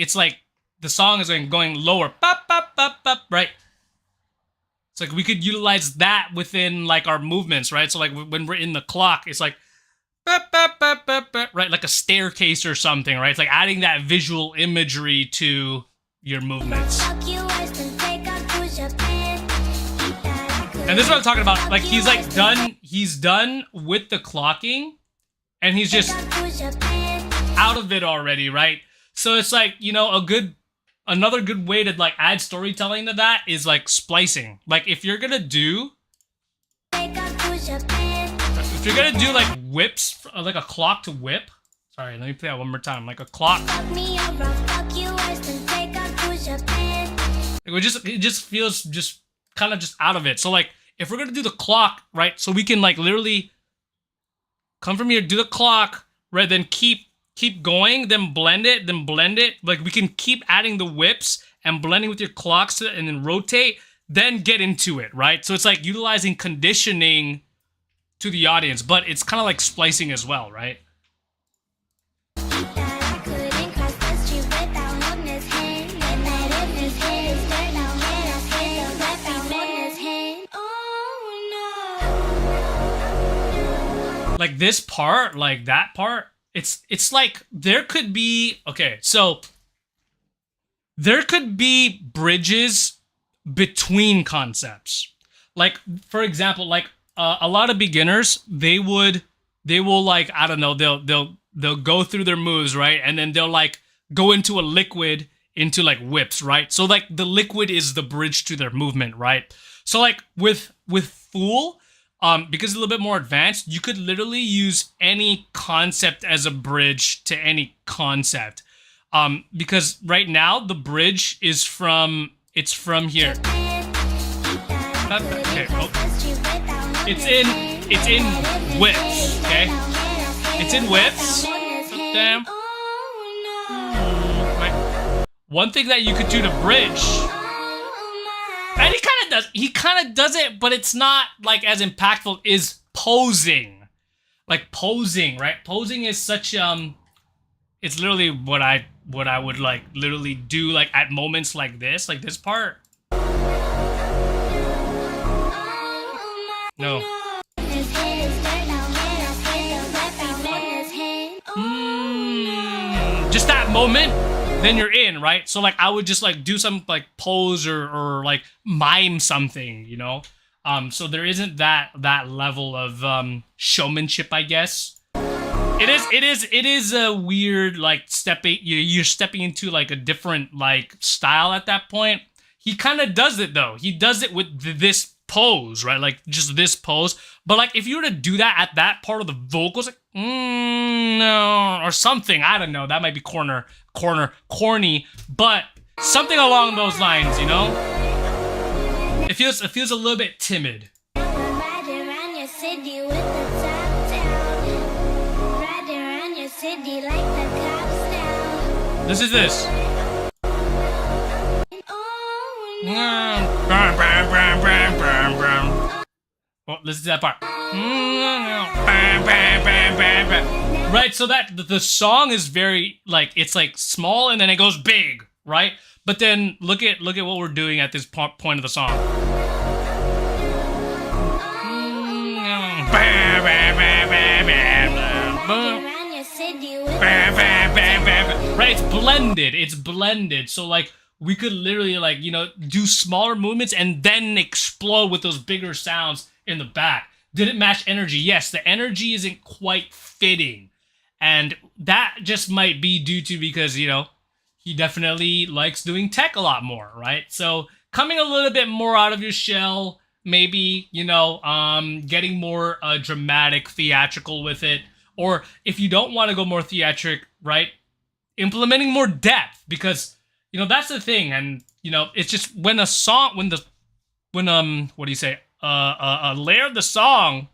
the song is going lower. Right? It's like we could utilize that within like our movements, right? So like when we're in the clock, it's like right, like a staircase or something, right? It's like adding that visual imagery to your movements. fuck you worse than take off push up and he thought I couldn't And this is what I'm talking about. Like fuck he's you like worse than done. He's done with the clocking, and he's just take off push up and out of it already, right? So it's like, you know, another good way to like add storytelling to that is like splicing. Like if you're gonna do take off push up and if you're gonna do like whips, like a clock to whip. Sorry, let me play that one more time. Like a clock. fuck me over, fuck you worse than take off push up and It just feels just kind of just out of it. So like if we're gonna do the clock, right? So we can like literally come from here, do the clock, right? Then keep going, then blend it. Like we can keep adding the whips and blending with your clocks and then rotate, then get into it, right? So it's like utilizing conditioning to the audience, but it's kind of like splicing as well, right? that I couldn't cross the street without holding his hand. And that if his head is dirt, now head I still left without holding his hand. Oh no. Like this part, like that part, it's like there could be, okay, so there could be bridges between concepts. Like, for example, like a lot of beginners, they will like, I don't know, they'll go through their moves, right? And then they'll like go into a liquid into like whips, right? So like the liquid is the bridge to their movement, right? So like with Fool, because it's a little bit more advanced, you could literally use any concept as a bridge to any concept. Because right now the bridge is from here. Okay, oh. It's in whips, okay? It's in whips. Damn. One thing that you could do to bridge, and he kind of does it, but it's not like as impactful, is posing. Like posing, right? Posing is such it's literally what I would like literally do like at moments like this part. No. Just that moment, then you're in, right? So like I would just like do some like pose or like mime something, you know? So there isn't that level of showmanship, I guess. It is a weird like you're stepping into like a different like style at that point. He kind of does it though. He does it with this pose, right? Like just this pose. But like if you were to do that at that part of the vocals, like no, or something, I don't know. That might be corny, but something along those lines, you know? It feels a little bit timid. This is this. Well, listen to that part. Right, so that the song is very like, it's like small and then it goes big, right? But then look at what we're doing at this point of the song. Right, it's blended. So like we could literally like, you know, do smaller movements and then explode with those bigger sounds in the back. Did it match energy? Yes, the energy isn't quite fitting. And that just might be due to because, you know, he definitely likes doing tech a lot more, right? So coming a little bit more out of your shell, maybe, you know, getting more dramatic, theatrical with it. Or if you don't want to go more theatric, right? Implementing more depth, because, you know, that's the thing. And, you know, it's just when what do you say? A layer of the song.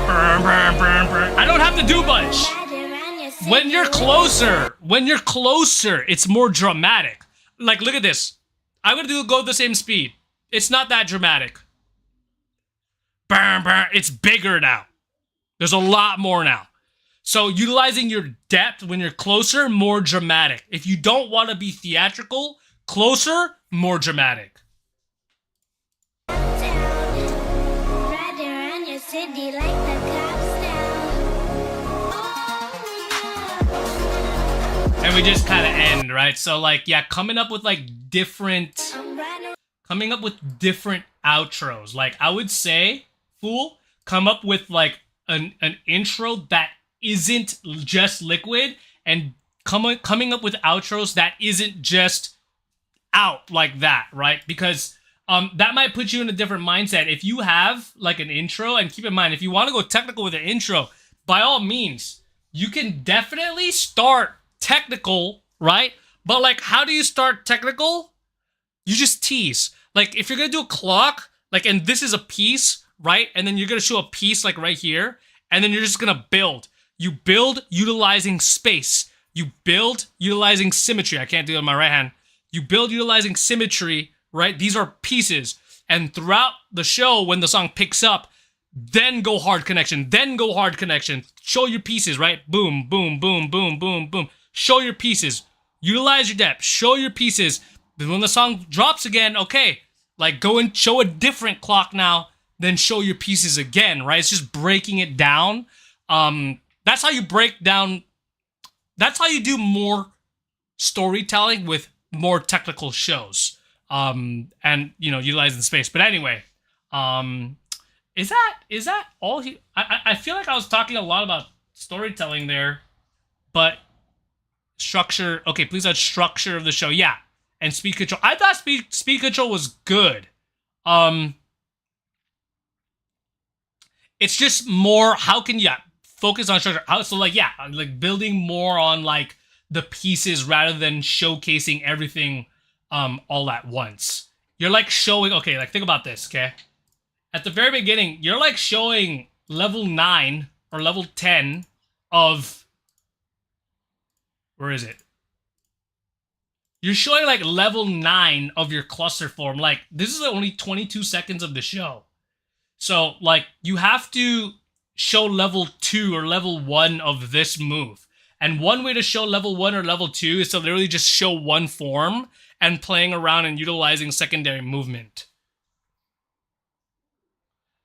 I don't have to do much. When you're closer, it's more dramatic. Like, look at this. I'm gonna go the same speed. It's not that dramatic. It's bigger now. There's a lot more now. So utilizing your depth when you're closer, more dramatic. If you don't want to be theatrical, closer, more dramatic. And we just kind of end, right? So like, yeah, coming up with different outros. Like I would say, Fool, come up with like an intro that isn't just liquid, and coming up with outros that isn't just out like that, right? Because that might put you in a different mindset. If you have like an intro, and keep in mind, if you want to go technical with an intro, by all means, you can definitely start technical, right? But like, how do you start technical? You just tease. Like if you're gonna do a clock, like, and this is a piece, right? And then you're gonna show a piece like right here, and then you're just gonna build. You build utilizing space. You build utilizing symmetry. I can't do it on my right hand. You build utilizing symmetry, right? These are pieces. And throughout the show, when the song picks up, then go hard connection, then go hard connection. Show your pieces, right? Boom, boom, boom, boom, boom, boom. Show your pieces. Utilize your depth. Show your pieces. Then when the song drops again, okay, like go and show a different clock now, then show your pieces again, right? It's just breaking it down. That's how you break down. That's how you do more storytelling with more technical shows. And, you know, utilizing space. But anyway, Is that all he? I feel like I was talking a lot about storytelling there, but structure. Okay, please add structure of the show. Yeah, and speed control. I thought speed control was good. It's just more. How can you focus on structure? So like like building more on like the pieces rather than showcasing everything all at once. You're like showing. Okay, like think about this. Okay. At the very beginning, you're like showing level 9 or level 10 of... Where is it? You're showing like level 9 of your cluster form. Like, this is only 22 seconds of the show. So, like, you have to show level 2 or level 1 of this move. And one way to show level 1 or level 2 is to literally just show one form and playing around and utilizing secondary movement.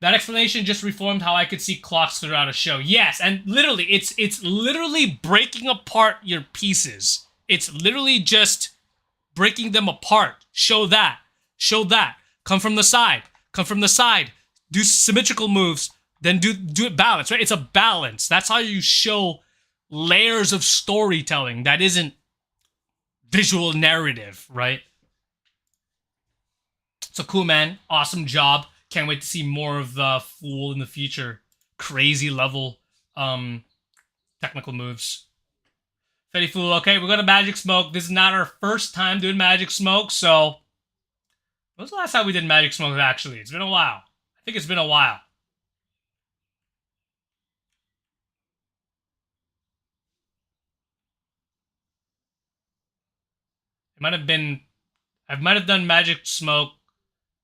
That explanation just reformed how I could see clocks throughout a show. Yes, and literally, it's literally breaking apart your pieces. It's literally just breaking them apart. Show that. Show that. Come from the side. Come from the side. Do symmetrical moves. Then do it balanced, right? It's a balance. That's how you show layers of storytelling that isn't visual narrative, right? So cool, man. Awesome job. Can't wait to see more of the Fool in the future. Crazy level technical moves. Fetty Fool, okay, we're going to Magic Smoke. This is not our first time doing Magic Smoke, so... When was the last time we did Magic Smoke, actually? It's been a while. I think it's been a while. It might have been... I might have done Magic Smoke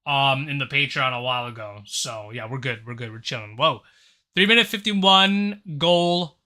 in the Patreon a while ago. So, yeah, we're good. We're good. We're chilling. Whoa. 3-minute 51 goal.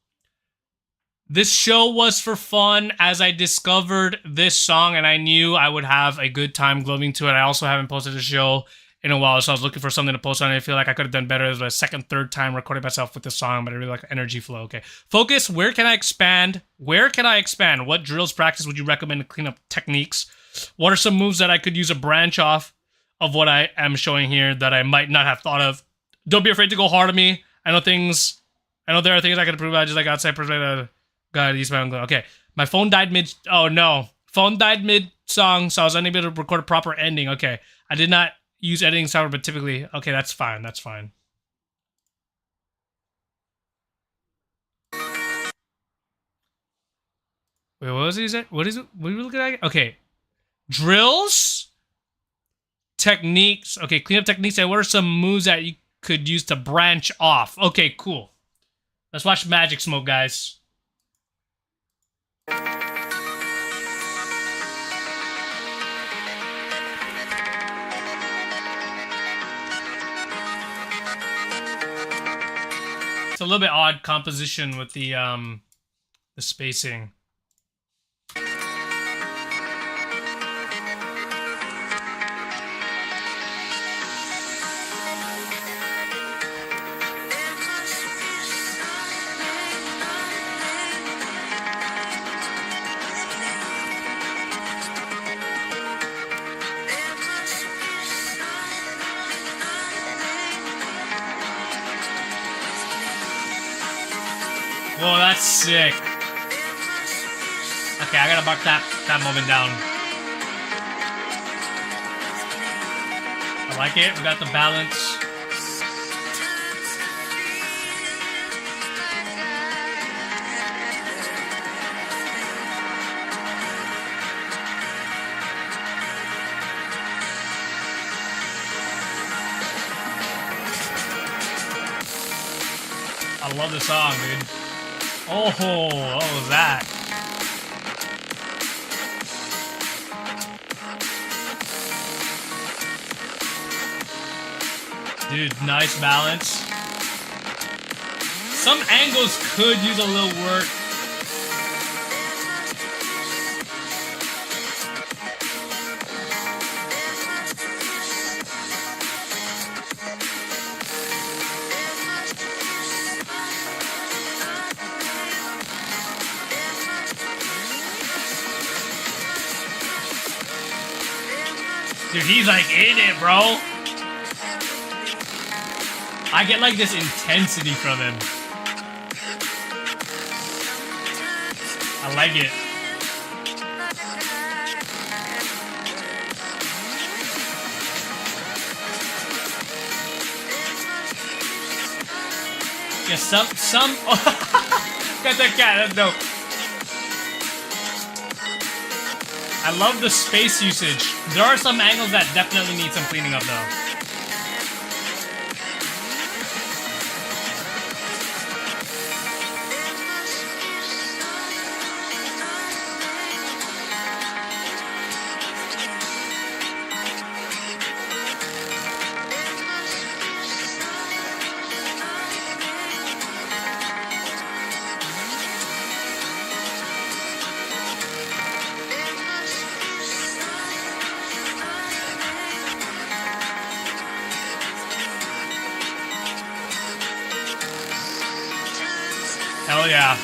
This show was for fun as I discovered this song and I knew I would have a good time gloving to it. I also haven't posted a show in a while, so I was looking for something to post on. I feel like I could have done better. It was my second, third time recording myself with this song, but I really like energy flow. Okay. Focus. Where can I expand? Where can I expand? What drills practice would you recommend to clean up techniques? What are some moves that I could use a branch off of what I am showing here that I might not have thought of? Don't be afraid to go hard on me. I know there are things I can improve. I just like outside perspective. God, Eastbound. Okay. My phone died mid... Oh, no. Phone died mid-song, so I was unable to record a proper ending. Okay. I did not use editing software, but typically... Okay, that's fine. That's fine. Wait, what was it? What is it? What are we looking at? Okay. Drills? Techniques. Okay, cleanup techniques. And what are some moves that you could use to branch off? Okay, cool. Let's watch Magic Smoke, guys. It's a little bit odd composition with the spacing. Whoa, that's sick. Okay, I gotta mark that moment down. I like it. We got the balance. I love the song, dude. Oh, what was that? Dude, nice balance. Some angles could use a little work. Dude, he's like in it, bro. I get like this intensity from him. I like it. Yeah, some. Got that cat. That's dope. I love the space usage. There are some angles that definitely need some cleaning up though. Hell yeah.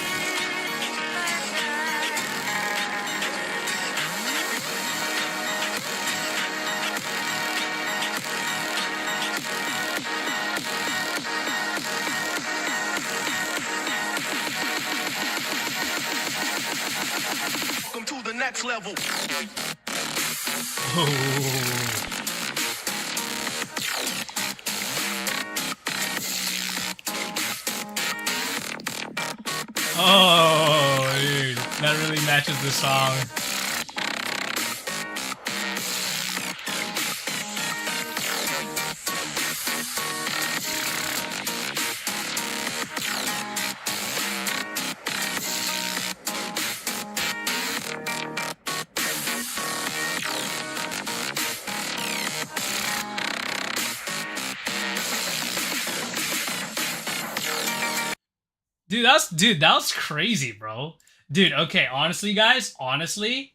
Welcome to the next level. Oh, dude. That really matches the song. Dude, that was crazy, bro. Dude, okay, honestly, guys, honestly,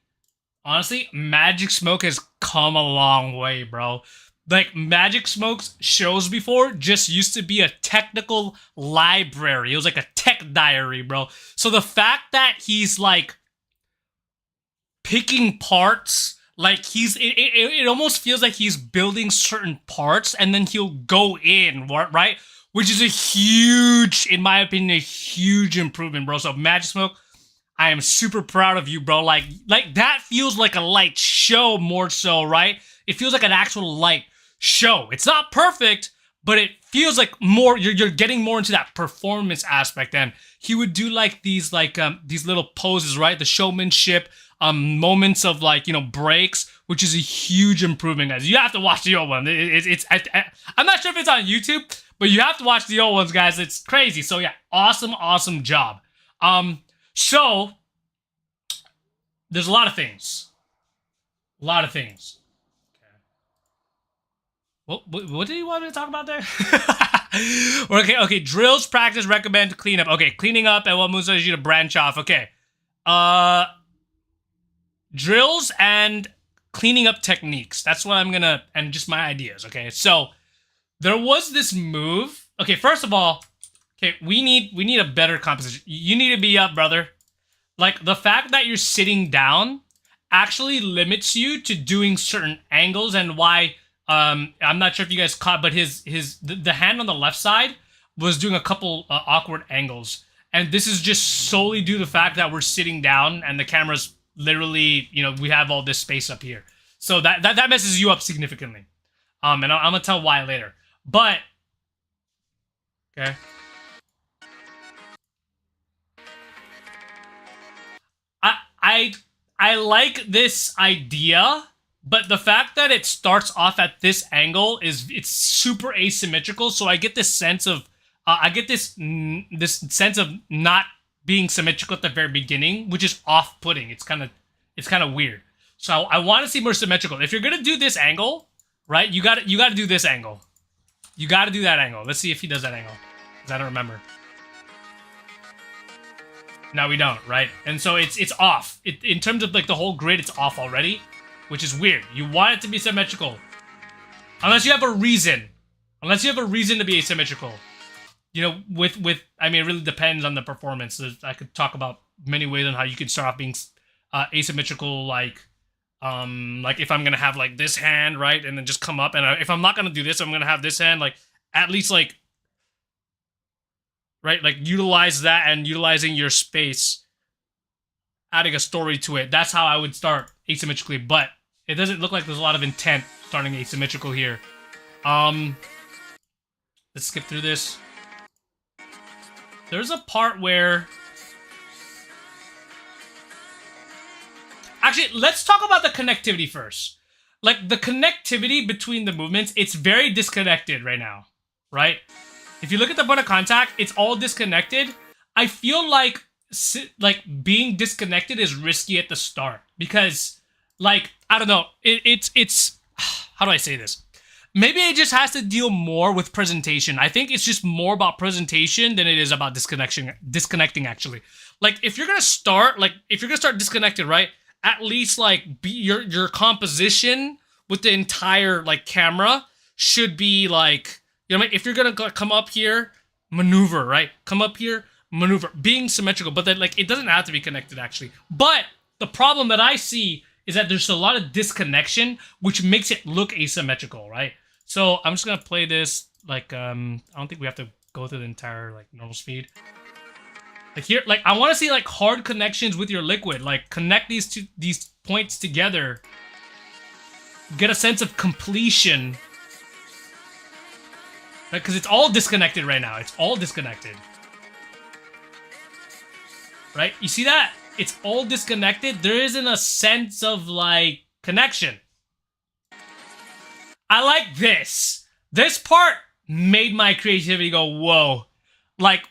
Magic Smoke has come a long way, bro. Like, Magic Smoke's shows before just used to be a technical library. It was like a tech diary, bro. So the fact that he's, like, picking parts, like, it almost feels like he's building certain parts, and then he'll go in, right? Which is a huge, in my opinion, a huge improvement, bro. So Magic Smoke, I am super proud of you, bro. Like that feels like a light show more so, right? It feels like an actual light show. It's not perfect, but it feels like more, you're getting more into that performance aspect. And he would do like these little poses, right? The showmanship, moments of like, you know, breaks, which is a huge improvement, guys. You have to watch the old one. I'm not sure if it's on YouTube, but you have to watch the old ones, guys. It's crazy. So yeah, awesome job. So there's a lot of things. Okay. What did you want me to talk about there? Okay. Drills, practice, recommend, cleanup. Okay, cleaning up and what moves does you to branch off. Okay. Drills and cleaning up techniques. That's what I'm gonna, and just my ideas. Okay, so there was this move. Okay, first of all, okay, we need a better composition. You need to be up, brother. Like, the fact that you're sitting down actually limits you to doing certain angles, and why, I'm not sure if you guys caught, but the hand on the left side was doing a couple awkward angles. And this is just solely due to the fact that we're sitting down and the camera's literally, you know, we have all this space up here. So that messes you up significantly. And I'm gonna tell why later. But, okay. I like this idea, but the fact that it starts off at this angle it's super asymmetrical. So I get this sense of this sense of not being symmetrical at the very beginning, which is off-putting. It's kind of weird. So I want to see more symmetrical. If you're gonna do this angle, right? You got to do this angle. You got to do that angle. Let's see if he does that angle, because I don't remember. No, we don't, right? And so it's off. In terms of like the whole grid, it's off already, which is weird. You want it to be symmetrical, unless you have a reason. Unless you have a reason to be asymmetrical. You know, with I mean, it really depends on the performance. I could talk about many ways on how you could start off being asymmetrical, like if I'm gonna have like this hand, right, and then just come up, and if I'm not gonna do this, I'm gonna have this hand, like at least like right? Like utilize that and utilizing your space, adding a story to it. That's how I would start asymmetrically, but it doesn't look like there's a lot of intent starting asymmetrical here. Let's skip through this. There's a part where... Actually, let's talk about the connectivity first. Like, the connectivity between the movements, it's very disconnected right now, right? If you look at the point of contact, it's all disconnected. I feel like being disconnected is risky at the start because, like, I don't know, it's how do I say this? Maybe it just has to deal more with presentation. I think it's just more about presentation than it is about disconnecting actually. Like, if you're gonna start disconnected, right? At least like be your composition with the entire like camera should be like, you know what I mean? If you're gonna come up here, maneuver, right? Come up here, maneuver, being symmetrical, but then like it doesn't have to be connected actually. But the problem that I see is that there's a lot of disconnection, which makes it look asymmetrical, right? So I'm just gonna play this like I don't think we have to go through the entire like normal speed. Like here, like I want to see like hard connections with your liquid. Like connect these points together. Get a sense of completion. Right? Because it's all disconnected right now. It's all disconnected. Right? You see that? It's all disconnected. There isn't a sense of like connection. I like this. This part made my creativity go, whoa. Like,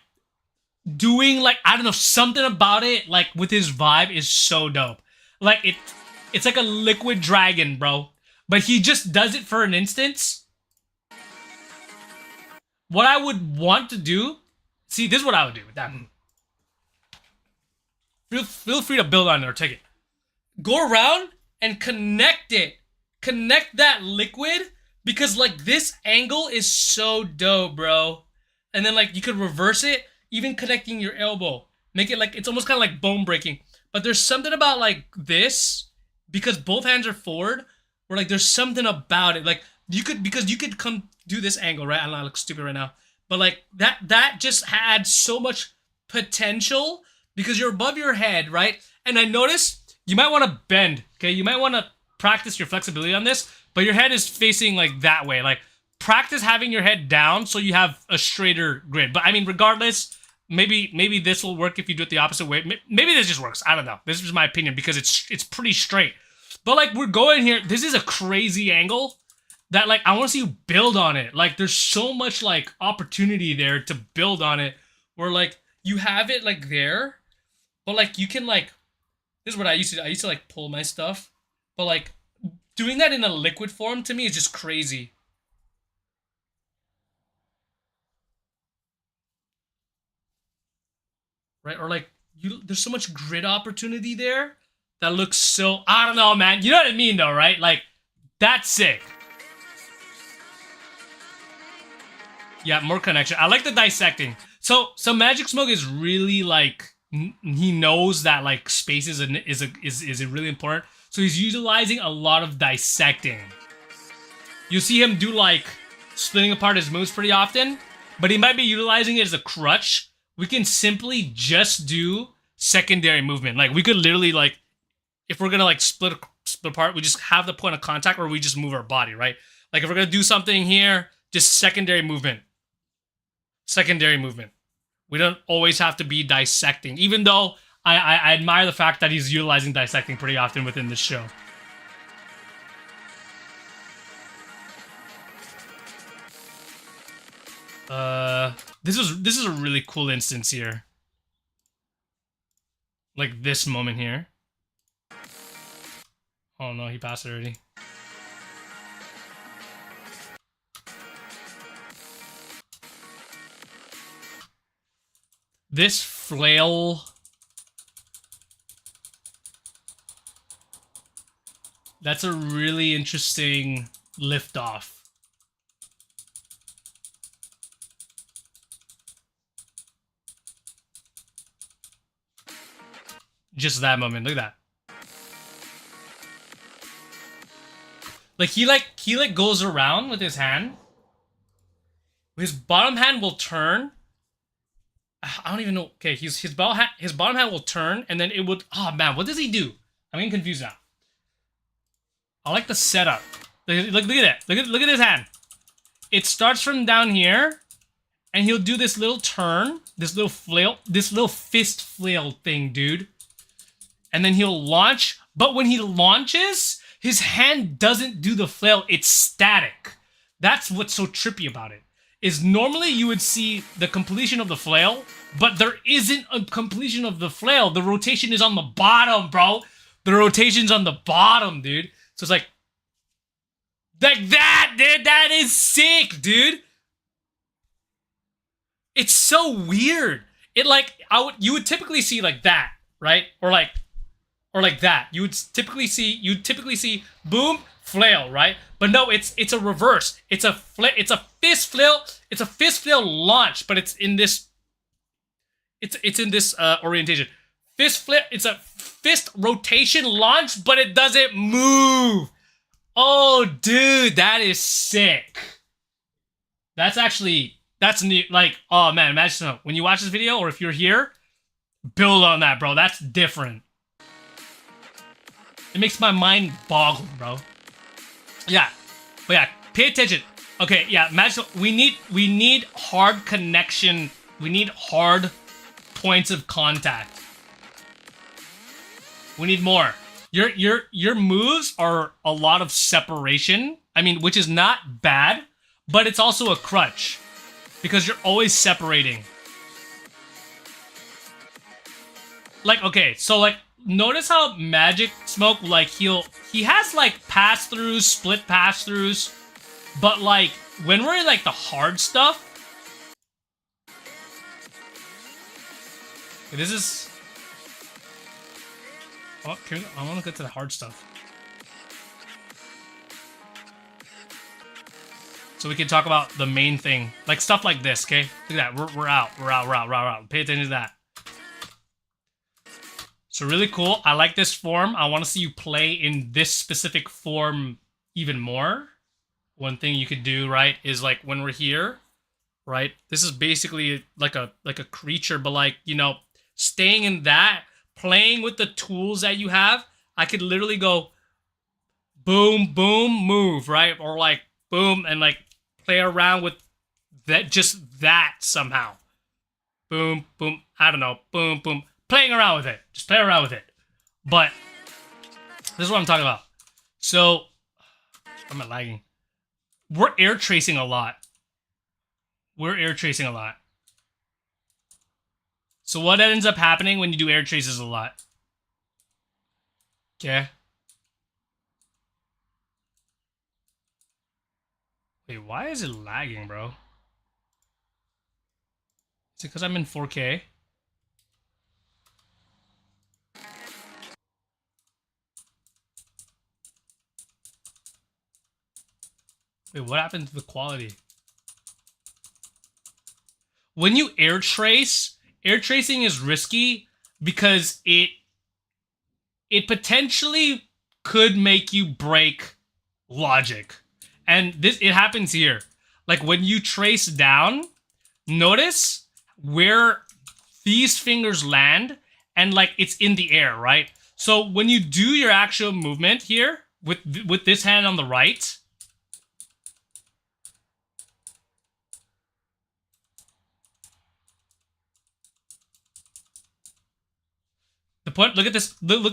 doing like, I don't know, something about it, like with his vibe is so dope. Like it's like a liquid dragon, bro. But he just does it for an instance. What I would want to do, see, this is what I would do with that. Feel free to build on it or take it. Go around and connect it. Connect that liquid because like this angle is so dope, bro. And then like you could reverse it. Even connecting your elbow. Make it like, it's almost kind of like bone breaking. But there's something about like this, because both hands are forward, where like there's something about it. Like you could come do this angle, right? I look stupid right now. But like that just had so much potential because you're above your head, right? And I noticed you might want to bend, okay? You might want to practice your flexibility on this, but your head is facing like that way. Like practice having your head down so you have a straighter grid. But I mean, regardless, maybe this will work if you do it the opposite way. Maybe this just works. I don't know. This is my opinion because it's pretty straight. But like we're going here, this is a crazy angle that like I want to see you build on it. Like there's so much like opportunity there to build on it where like you have it like there, but like you can like, this is what I used to like pull my stuff, but like doing that in a liquid form to me is just crazy. Right? Or like there's so much grid opportunity there that looks so, I don't know, man. You know what I mean though, right? Like that's sick. Yeah, more connection. I like the dissecting. So Magic Smoke is really like, he knows that like space is really important. So he's utilizing a lot of dissecting. You see him do like splitting apart his moves pretty often, but he might be utilizing it as a crutch. We can simply just do secondary movement. Like we could literally like, if we're gonna like split apart, we just have the point of contact or we just move our body, right? Like if we're gonna do something here, just secondary movement. Secondary movement. We don't always have to be dissecting, even though I admire the fact that he's utilizing dissecting pretty often within this show. This is a really cool instance here. Like this moment here. Oh no, he passed already. This flail. That's a really interesting liftoff. Just that moment. Look at that. Like he goes around with his hand. His bottom hand will turn. I don't even know. Okay, his bottom hand will turn, and then it would. Oh man, what does he do? I'm getting confused now. I like the setup. Look at that. Look at his hand. It starts from down here, and he'll do this little turn, this little flail, this little fist flail thing, dude. And then he'll launch, but when he launches, his hand doesn't do the flail, it's static. That's what's so trippy about it. Is normally you would see the completion of the flail, but there isn't a completion of the flail. The rotation is on the bottom, bro. The rotation's on the bottom, dude. So it's like that, dude. That is sick, dude. It's so weird. It like you would typically see like that, right? Or like that. You'd typically see boom, flail, right? But no, it's a reverse. It's a fist flail. It's a fist flail launch, but it's in this orientation. Fist flip. It's a fist rotation launch, but it doesn't move. Oh, dude, that is sick. That's new. Like, oh man, imagine when you watch this video, or if you're here, build on that, bro. That's different. It makes my mind boggle, bro. Yeah, but yeah, pay attention. Okay, yeah, imagine we need hard connection. We need hard points of contact. We need more. Your moves are a lot of separation. I mean, which is not bad, but it's also a crutch because you're always separating. Like, okay, so like notice how Magic Smoke, like he has like pass-throughs, split pass-throughs, but like when we're in like the hard stuff, this is. Oh, I want to get to the hard stuff. So we can talk about the main thing. Like stuff like this, okay? Look at that. We're out. Pay attention to that. So really cool. I like this form. I want to see you play in this specific form even more. One thing you could do, right, is like when we're here, right? This is basically like a creature, but like, you know, staying in that, playing with the tools that you have, I could literally go boom, boom, move, right? Or like boom and like play around with that, just that somehow. Boom, boom, I don't know, boom, boom. Playing around with it. Just play around with it. But this is what I'm talking about. So, I'm not lagging. We're air tracing a lot. So what ends up happening when you do air traces a lot? Okay. Wait, why is it lagging, bro? Is it because I'm in 4K? Wait, what happened to the quality? When you air tracing is risky because it potentially could make you break logic. And it happens here. Like when you trace down, notice where these fingers land and like it's in the air, right? So when you do your actual movement here with this hand on the right, the point, look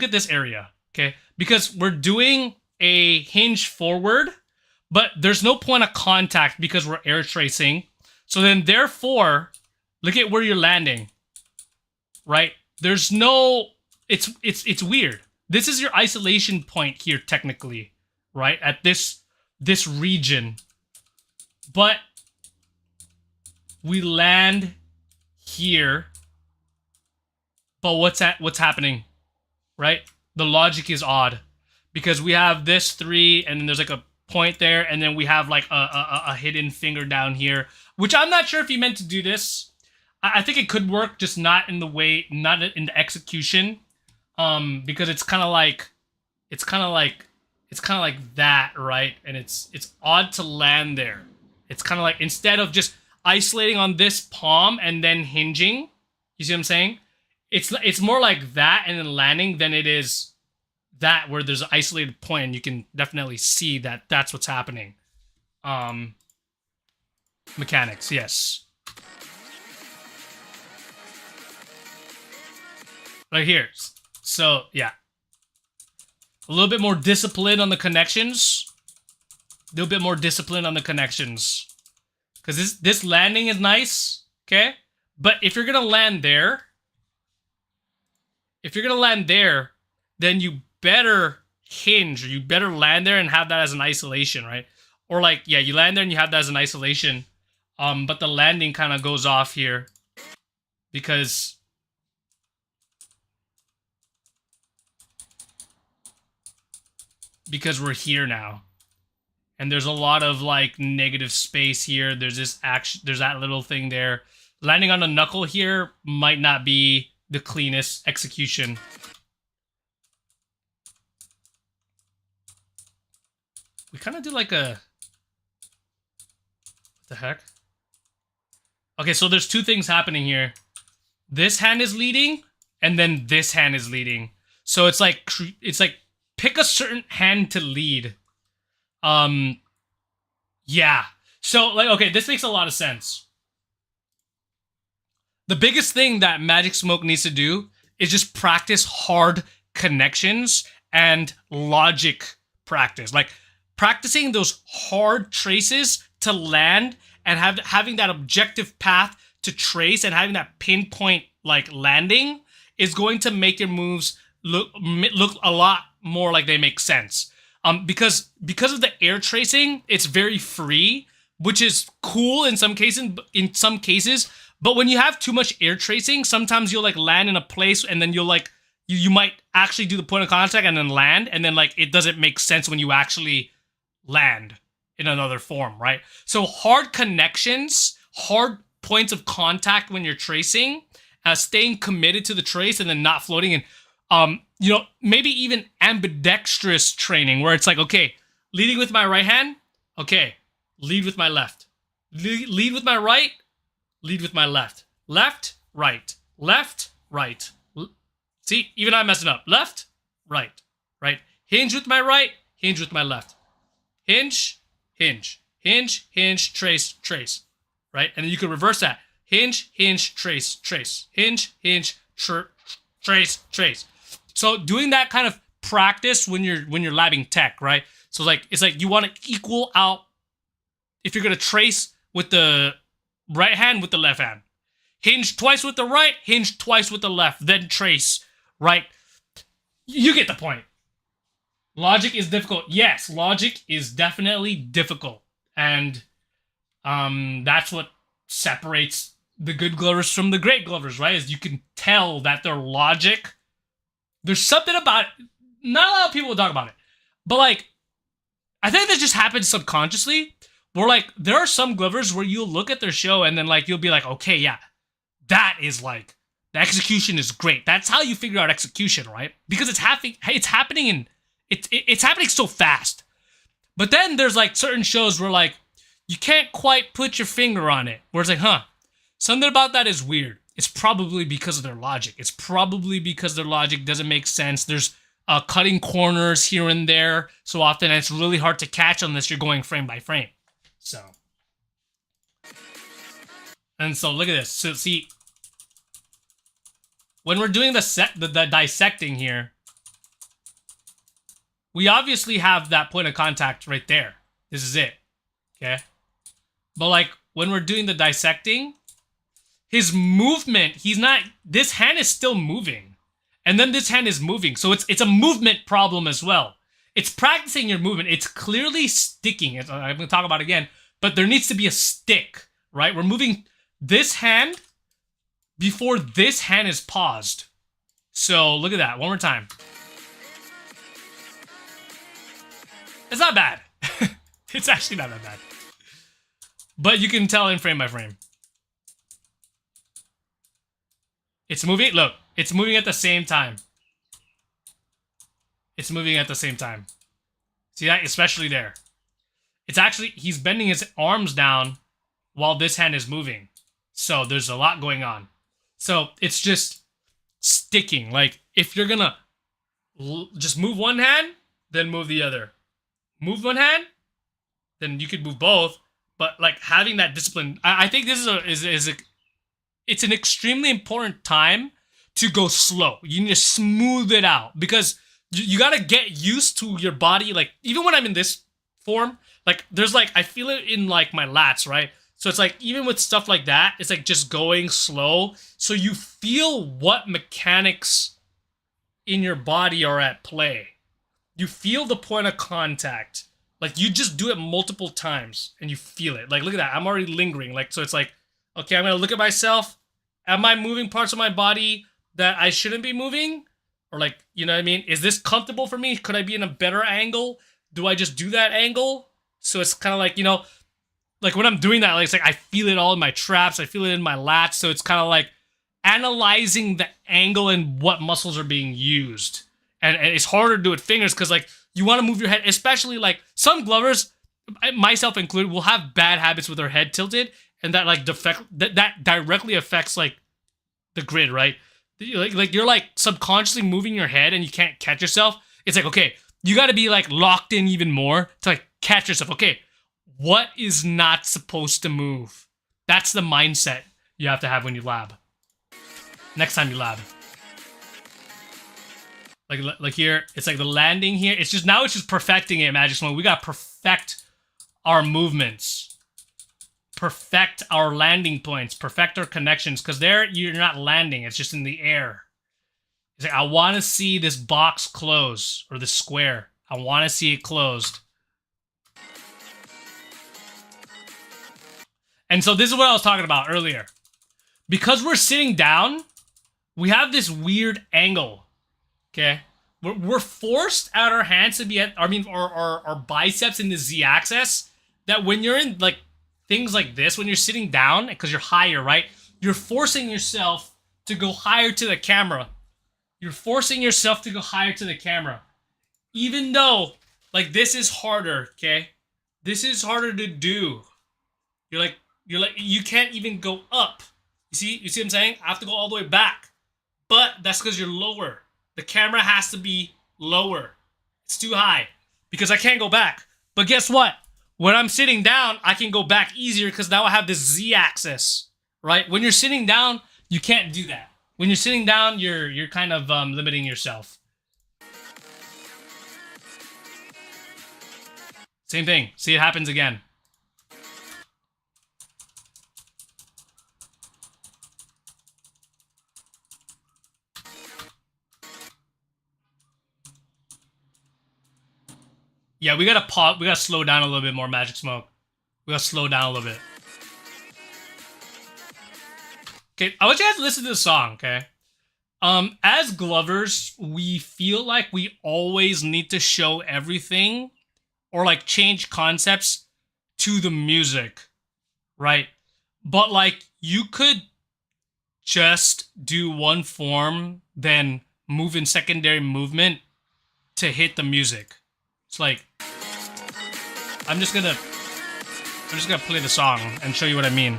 at this area, okay? Because we're doing a hinge forward, but there's no point of contact because we're air tracing. So then therefore, look at where you're landing, right? There's no, it's weird. This is your isolation point here technically, right? At this region. But we land here. But what's happening, right? The logic is odd because we have this 3 and then there's like a point there and then we have like a hidden finger down here, which I'm not sure if he meant to do this. I think it could work, just not in the execution, because it's kind of like that, right? And it's odd to land there. It's kind of like instead of just isolating on this palm and then hinging, You see what I'm saying? It's more like that and then landing than it is that where there's an isolated point and you can definitely see that that's what's happening. Mechanics, yes. Right here. So, yeah. A little bit more discipline on the connections. A little bit more discipline on the connections. Because this landing is nice, okay? But if you're going to land there, then you better hinge, or you better land there and have that as an isolation, right? Or like, yeah, you land there and you have that as an isolation. But the landing kind of goes off here. Because we're here now. And there's a lot of like negative space here. There's this action, there's that little thing there. Landing on a knuckle here might not be the cleanest execution. We kind of do like a... What the heck? Okay, so there's two things happening here. This hand is leading, and then this hand is leading. So it's like pick a certain hand to lead. Yeah. So, like, okay, this makes a lot of sense. The biggest thing that Magic Smoke needs to do is just practice hard connections and logic practice. Like, practicing those hard traces to land and having that objective path to trace and having that pinpoint, like, landing is going to make your moves look a lot more like they make sense. Because of the air tracing, it's very free, which is cool in some cases. But when you have too much air tracing, sometimes you'll like land in a place and then you'll like you might actually do the point of contact and then land, and then like it doesn't make sense when you actually land in another form, right? So hard connections, hard points of contact when you're tracing, staying committed to the trace and then not floating, and you know, maybe even ambidextrous training where it's like, okay, leading with my right hand, okay, lead with my left. Lead with my right, lead with my left. Left, right. Left, right. See, even I'm messing up. Left, right. Right. Hinge with my right, hinge with my left. Hinge, hinge. Hinge, hinge, trace, trace. Right? And then you can reverse that. Hinge, hinge, trace, trace. Hinge, hinge, trace, trace. So doing that kind of practice when you're labbing tech, right? So like it's like you want to equal out if you're gonna trace with the right hand with the left hand. Hinge twice with the right, hinge twice with the left, then trace, right? You get the point. Logic is difficult. Yes, logic is definitely difficult. And that's what separates the good glovers from the great glovers, right? Is you can tell that their logic, there's something about it. Not a lot of people will talk about it. But like, I think that just happens subconsciously. Where like, there are some glovers where you'll look at their show and then like, you'll be like, okay, yeah, that is like, the execution is great. That's how you figure out execution, right? Because it's happening so fast. But then there's like certain shows where like, you can't quite put your finger on it. Where it's like, huh, something about that is weird. It's probably because of their logic. It's probably because their logic doesn't make sense. There's cutting corners here and there so often, and it's really hard to catch unless you're going frame by frame. So, and so look at this. So see, when we're doing the dissecting here, we obviously have that point of contact right there. This is it, okay? But like when we're doing the dissecting, his movement, this hand is still moving. And then this hand is moving. So it's a movement problem as well. It's practicing your movement. It's clearly sticking. I'm going to talk about it again. But there needs to be a stick, right? We're moving this hand before this hand is paused. So look at that. One more time. It's not bad. It's actually not that bad. But you can tell in frame by frame. It's moving. Look, it's moving at the same time. It's moving at the same time. See that? Especially there. It's actually, he's bending his arms down while this hand is moving. So there's a lot going on. So it's just sticking. Like if you're gonna just move one hand, then move the other. Move one hand, then you could move both. But like having that discipline, I think this is it's an extremely important time to go slow. You need to smooth it out because you gotta get used to your body. Like even when I'm in this form, like there's like I feel it in like my lats, right? So it's like even with stuff like that, it's like just going slow. So you feel what mechanics in your body are at play. You feel the point of contact. Like you just do it multiple times and you feel it. Like look at that, I'm already lingering. Like so it's like, okay, I'm gonna look at myself. Am I moving parts of my body that I shouldn't be moving? Or like, you know what I mean? Is this comfortable for me? Could I be in a better angle? Do I just do that angle? So it's kind of like, you know, like when I'm doing that, like it's like I feel it all in my traps. I feel it in my lats. So it's kind of like analyzing the angle and what muscles are being used. And it's harder to do with fingers because like you want to move your head, especially like some glovers, myself included, will have bad habits with their head tilted. And that like that directly affects like the grid, right? Like you're like subconsciously moving your head and you can't catch yourself. It's like, okay, you got to be like locked in even more to like catch yourself. Okay, what is not supposed to move? That's the mindset you have to have when you lab. Next time you lab. Like here, it's like the landing here. It's just, now it's just perfecting it, Magic Smoke. We got to perfect our movements. Perfect our landing points. Perfect our connections. Because there, you're not landing. It's just in the air. It's like, I want to see this box close. Or this square. I want to see it closed. And so this is what I was talking about earlier. Because we're sitting down, we have this weird angle. Okay? We're forced at our hands to be at, our biceps in the Z-axis. That when you're in, like, things like this, when you're sitting down, because you're higher, right? You're forcing yourself to go higher to the camera. You're forcing yourself to go higher to the camera. Even though, like, this is harder, okay? This is harder to do. You're like, you can't even go up. You see what I'm saying? I have to go all the way back. But that's because you're lower. The camera has to be lower. It's too high. Because I can't go back. But guess what? When I'm sitting down, I can go back easier because now I have this Z-axis, right? When you're sitting down, you can't do that. When you're sitting down, you're kind of limiting yourself. Same thing. See, it happens again. Yeah, we gotta pause. We gotta slow down a little bit more, Magic Smoke. We gotta slow down a little bit. Okay, I want you guys to listen to the song, okay? As glovers, we feel like we always need to show everything or like change concepts to the music, right? But like you could just do one form, then move in secondary movement to hit the music. It's like, I'm just gonna play the song and show you what I mean.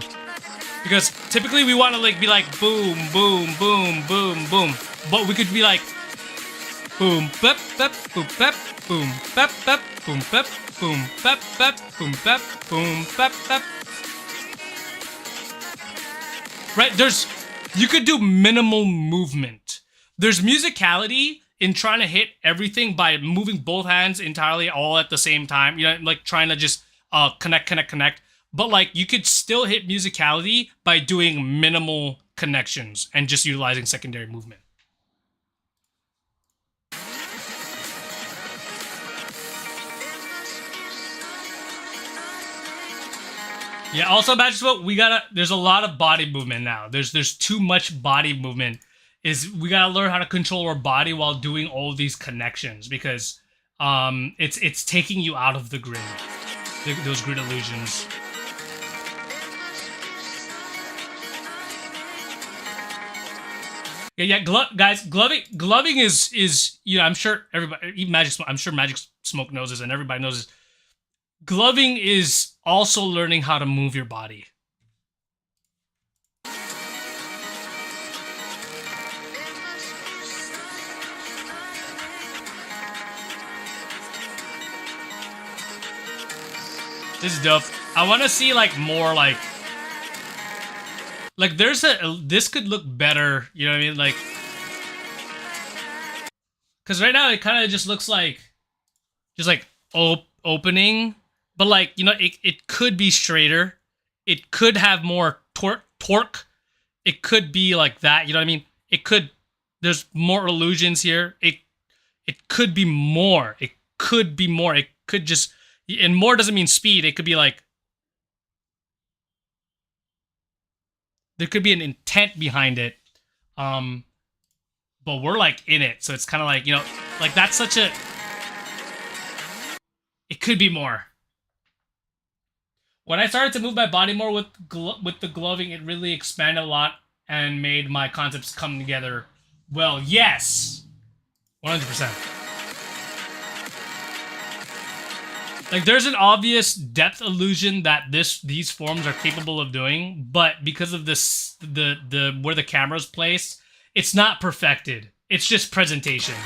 Because typically we want to like be like boom, boom, boom, boom, boom. But we could be like boom, bep, bep, boom, bep, boom, bep, bep, boom, bep, boom, bep, bep, boom, bep, boom, bep, bep. Right? You could do minimal movement. There's musicality in trying to hit everything by moving both hands entirely all at the same time. You know, like trying to just connect. But like you could still hit musicality by doing minimal connections and just utilizing secondary movement. Yeah, also Magic Smoke, there's a lot of body movement now. There's too much body movement. We gotta learn how to control our body while doing all these connections because it's taking you out of the grid. Those grid illusions. Yeah, guys, gloving is you know, I'm sure everybody, even I'm sure Magic Smoke knows this and everybody knows this. Gloving is also learning how to move your body. This is dope. I want to see like more like there's this could look better. You know what I mean? Like, because right now it kind of just looks like just like opening, but like, you know, it could be straighter. It could have more torque. It could be like that. You know what I mean? It could. There's more illusions here. It could be more. It could be more. It could just, and more doesn't mean speed. It could be like, there could be an intent behind it. But we're like in it. So it's kind of like, you know, like that's such a, it could be more. When I started to move my body more with the gloving, it really expanded a lot and made my concepts come together well. Yes! 100%. Like, there's an obvious depth illusion that these forms are capable of doing, but because of this, the where the camera's placed, it's not perfected. It's just presentation.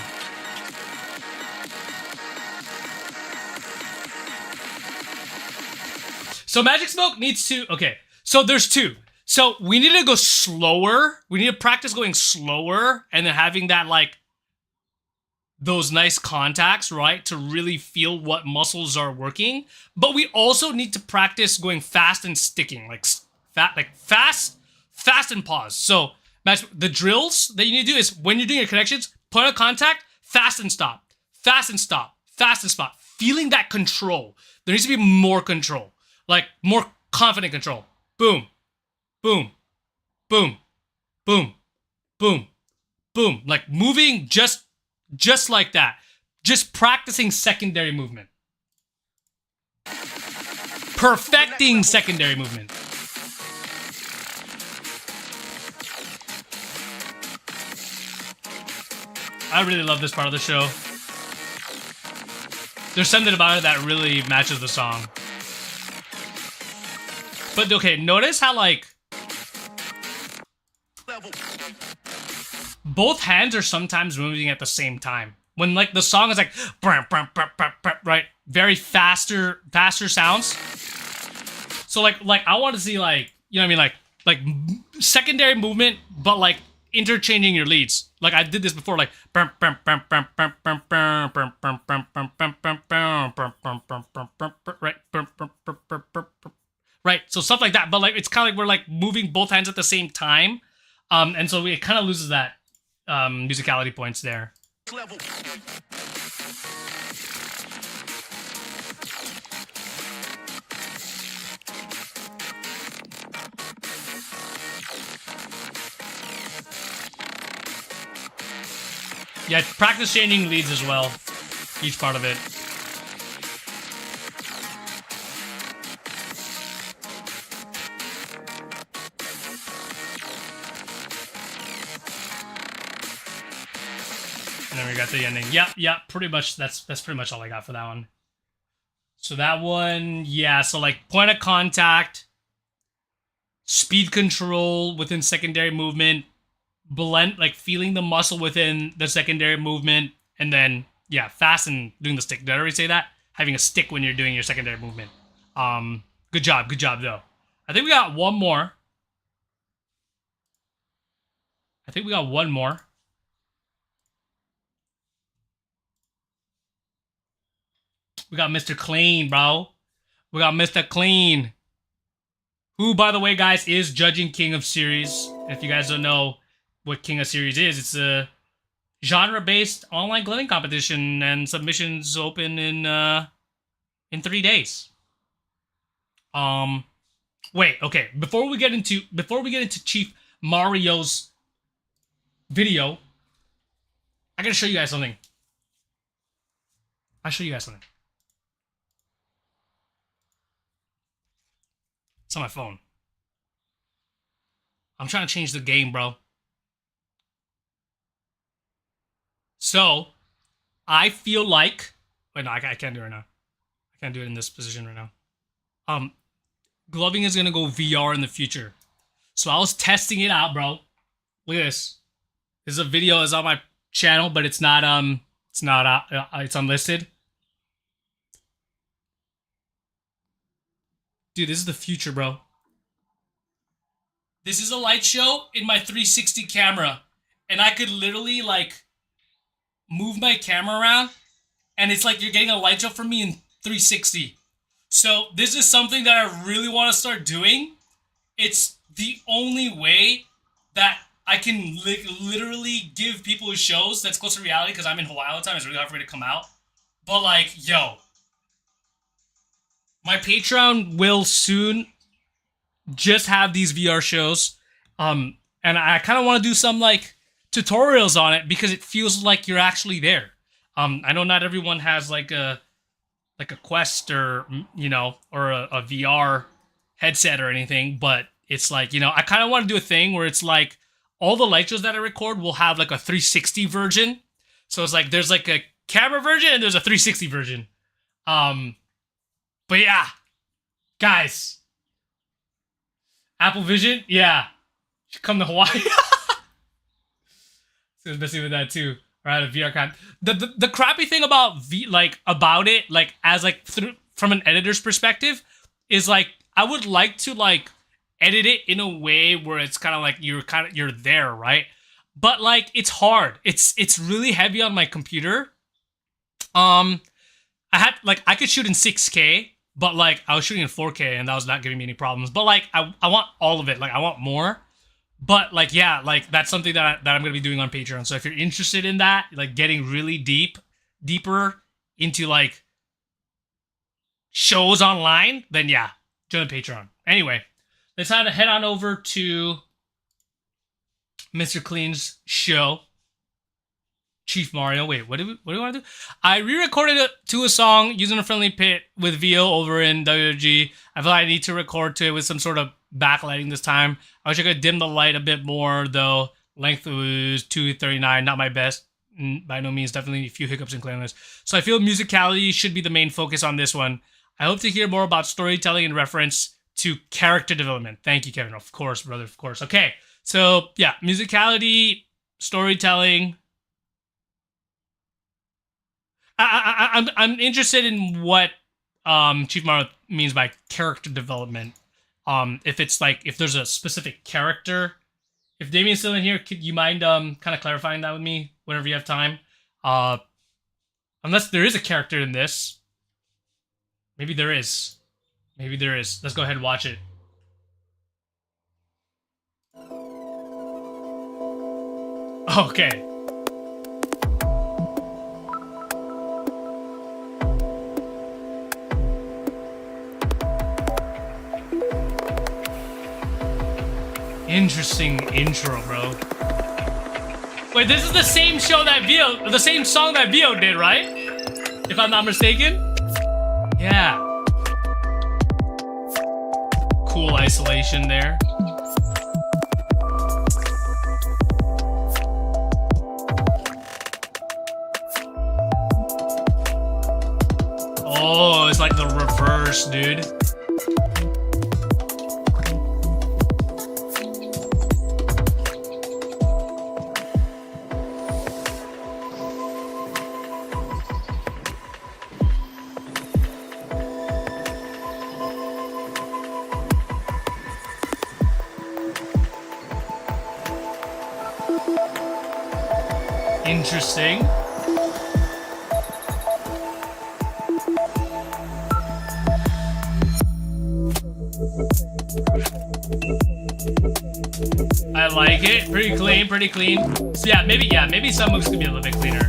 So Magic Smoke needs to, okay, so there's two. So we need to go slower. We need to practice going slower and then having that, like, those nice contacts, right? To really feel what muscles are working. But we also need to practice going fast and sticking, like fast and pause. So the drills that you need to do is when you're doing your connections, point of contact, fast and stop, fast and stop, fast and stop. Feeling that control. There needs to be more control, like more confident control. Boom, boom, boom, boom, boom, boom. Like moving just like that. Just practicing secondary movement. Perfecting secondary movement. I really love this part of the show. There's something about it that really matches the song. But okay, notice how like both hands are sometimes moving at the same time. When like the song is like right, very faster sounds. So like I want to see like, you know what I mean, like secondary movement, but like interchanging your leads. Like I did this before, like right, so stuff like that. But like it's kind of like we're like moving both hands at the same time, and so it kind of loses that musicality points there. Yeah, practice changing leads as well. Each part of it. And then we got the ending. Yeah, pretty much. That's pretty much all I got for that one. So that one, yeah. So like point of contact, speed control within secondary movement, blend, like feeling the muscle within the secondary movement, and then yeah, fast and doing the stick. Did I already say that? Having a stick when you're doing your secondary movement. Good job though. I think we got one more. We got Mr. Clean, bro. We got Mr. Clean. Who, by the way, guys, is judging King of Series. If you guys don't know what King of Series is, it's a genre-based online gloving competition, and submissions open in 3 days. Wait, okay. Before we get into Chief Mario's video, I gotta show you guys something. I'll show you guys something. It's on my phone. I'm trying to change the game, bro. So, I feel like... Wait, no, I can't do it right now. I can't do it in this position right now. Gloving is gonna go VR in the future. So I was testing it out, bro. Look at this. This is a video. It's on my channel, but it's not it's unlisted. Dude, this is the future, bro. This is a light show in my 360 camera. And I could literally, like, move my camera around. And it's like you're getting a light show from me in 360. So this is something that I really want to start doing. It's the only way that I can literally give people shows that's close to reality, because I'm in Hawaii all the time. It's really hard for me to come out. But, like, yo. My Patreon will soon just have these VR shows. And I kind of want to do some, like, tutorials on it, because it feels like you're actually there. I know not everyone has, like a Quest or, you know, or a VR headset or anything, but it's like, you know, I kind of want to do a thing where it's like all the light shows that I record will have like a 360 version. So it's like there's like a camera version and there's a 360 version. But yeah, guys, Apple Vision, yeah, should come to Hawaii. So busy with that too. Right, a VR con. The crappy thing about about it, like as like from an editor's perspective, is like I would like to like edit it in a way where it's kind of like you're there, right? But like it's hard. It's really heavy on my computer. I could shoot in 6K, but like I was shooting in 4K and that was not giving me any problems. But like I want all of it. Like I want more. But like yeah, like that's something that I'm gonna be doing on Patreon. So if you're interested in that, like getting really deeper into like shows online, then yeah, join the Patreon. Anyway, let's head on over to Mr. Clean's show. Chief Mario. Wait, what do we want to do? I re-recorded it to a song using a friendly pit with VO over in WWG. I feel like I need to record to it with some sort of backlighting this time. I wish I could dim the light a bit more, though. Length was 239, not my best. By no means, definitely a few hiccups and clearness. So I feel musicality should be the main focus on this one. I hope to hear more about storytelling in reference to character development. Thank you, Kevin. Of course, brother, of course. Okay, so yeah, musicality, storytelling. I'm interested in what Chief Mario means by character development. If it's like if there's a specific character. If Damien's still in here, could you mind kind of clarifying that with me whenever you have time? Unless there is a character in this. Maybe there is. Maybe there is. Let's go ahead and watch it. Okay. Interesting intro, bro. Wait, this is the same show that the same song that Vio did, right? If I'm not mistaken? Yeah. Cool isolation there. Oh, it's like the reverse, dude. Interesting. I like it. Pretty clean, pretty clean. So yeah, maybe some moves could be a little bit cleaner.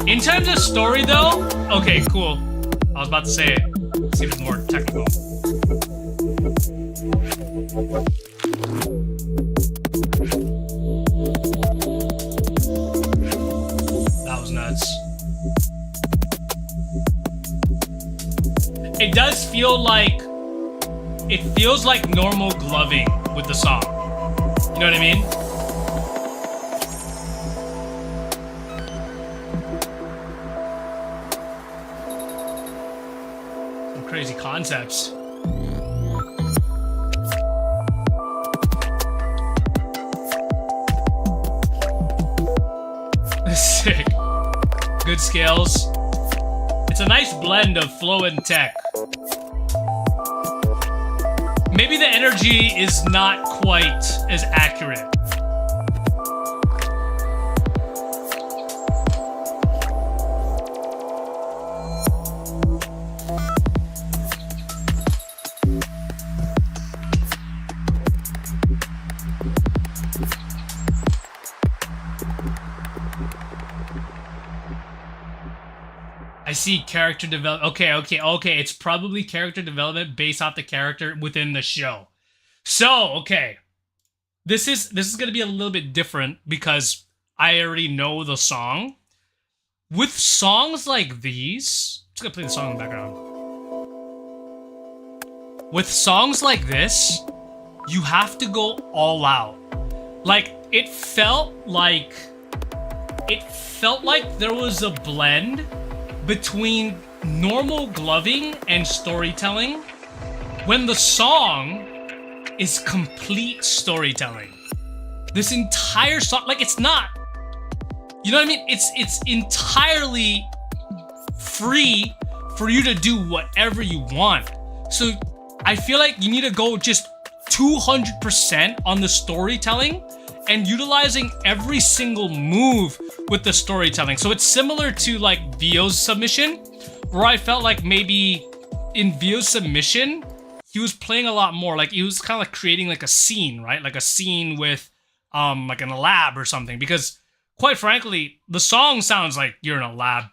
In terms of story though, okay, cool. I was about to say it. Let's see if it's more technical. It does feel like it feels like normal gloving with the song. You know what I mean? Some crazy concepts. Sick. Good scales. It's a nice blend of flow and tech. maybe the energy is not quite as accurate. I see character development. Okay. It's probably character development based off the character within the show. So, okay. This is going to be a little bit different because I already know the song. With songs like these, I'm just going to play the song in the background. With songs like this, you have to go all out. Like, it felt like there was a blend between normal gloving and storytelling when the song is complete storytelling. This entire song, like, it's not, you know what I mean? It's entirely free for you to do whatever you want. So I feel like you need to go just 200% on the storytelling and utilizing every single move with the storytelling. So it's similar to like Vio's submission, where I felt like maybe in Vio's submission, he was playing a lot more. Like he was kind of like creating like a scene, right? Like a scene with like in a lab or something. Because quite frankly, the song sounds like you're in a lab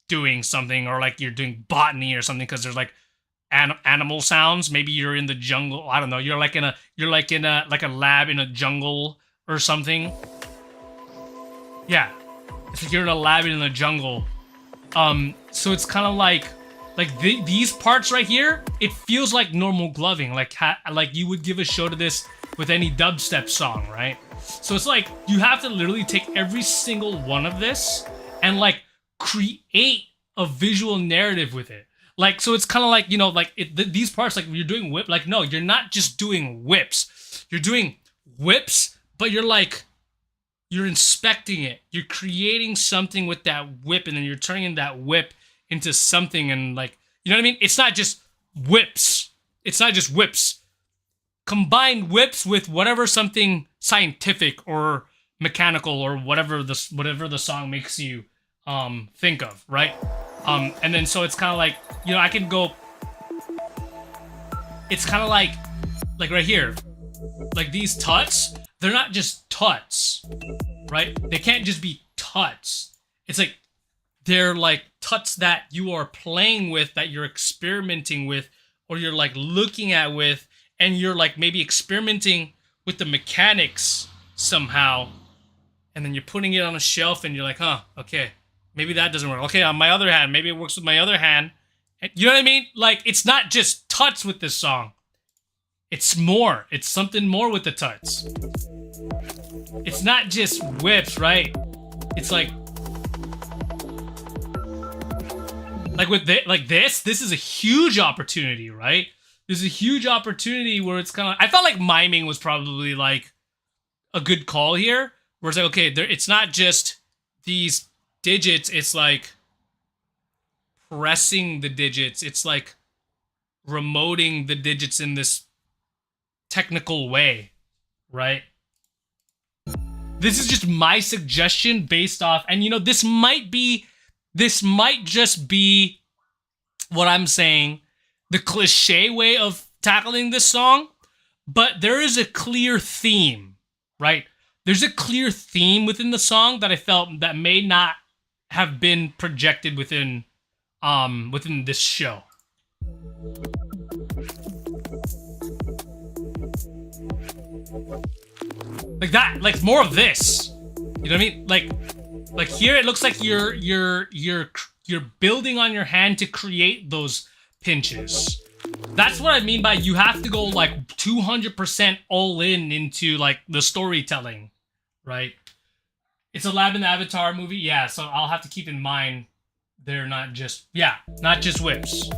doing something, or like you're doing botany or something, because there's like animal sounds. Maybe you're in the jungle. I don't know. You're like in a like a lab in a jungle or something. Yeah, it's like you're in a lab in the jungle. So it's kind of like these parts right here. It feels like normal gloving, like you would give a show to this with any dubstep song, right? So it's like you have to literally take every single one of this and like create a visual narrative with it. Like, so it's kind of like, you know, like these parts, like you're doing whip, like, no, you're not just doing whips. You're doing whips, but you're inspecting it. You're creating something with that whip, and then you're turning that whip into something, and like, you know what I mean? It's not just whips. It's not just whips. Combine whips with whatever something scientific or mechanical or whatever the song makes you think of, right? And then so it's kind of like, you know, I can go. It's kind of like right here, like these tuts. They're not just tuts, right? They can't just be tuts. It's like they're like tuts that you are playing with, that you're experimenting with, or you're like looking at with, and you're like maybe experimenting with the mechanics somehow, and then you're putting it on a shelf, and you're like, huh, okay, maybe that doesn't work. Okay, on my other hand, maybe it works with my other hand. You know what I mean? Like, it's not just tuts with this song. It's more. It's something more with the tuts. It's not just whips, right? It's like with this is a huge opportunity, right? There's a huge opportunity where it's kind of, I felt like miming was probably like a good call here, where it's like, okay, it's not just these digits, it's like pressing the digits. It's like remoting the digits in this technical way, right? This is just my suggestion based off, and you know, this might just be what I'm saying, the cliche way of tackling this song, but there is a clear theme, right? There's a clear theme within the song that I felt that may not have been projected within this show. Like that, like more of this. You know what I mean? Like here it looks like you're building on your hand to create those pinches. That's what I mean by you have to go like 200% all in into like the storytelling, right? It's a Lab in the Avatar movie, yeah, so I'll have to keep in mind they're not just whips.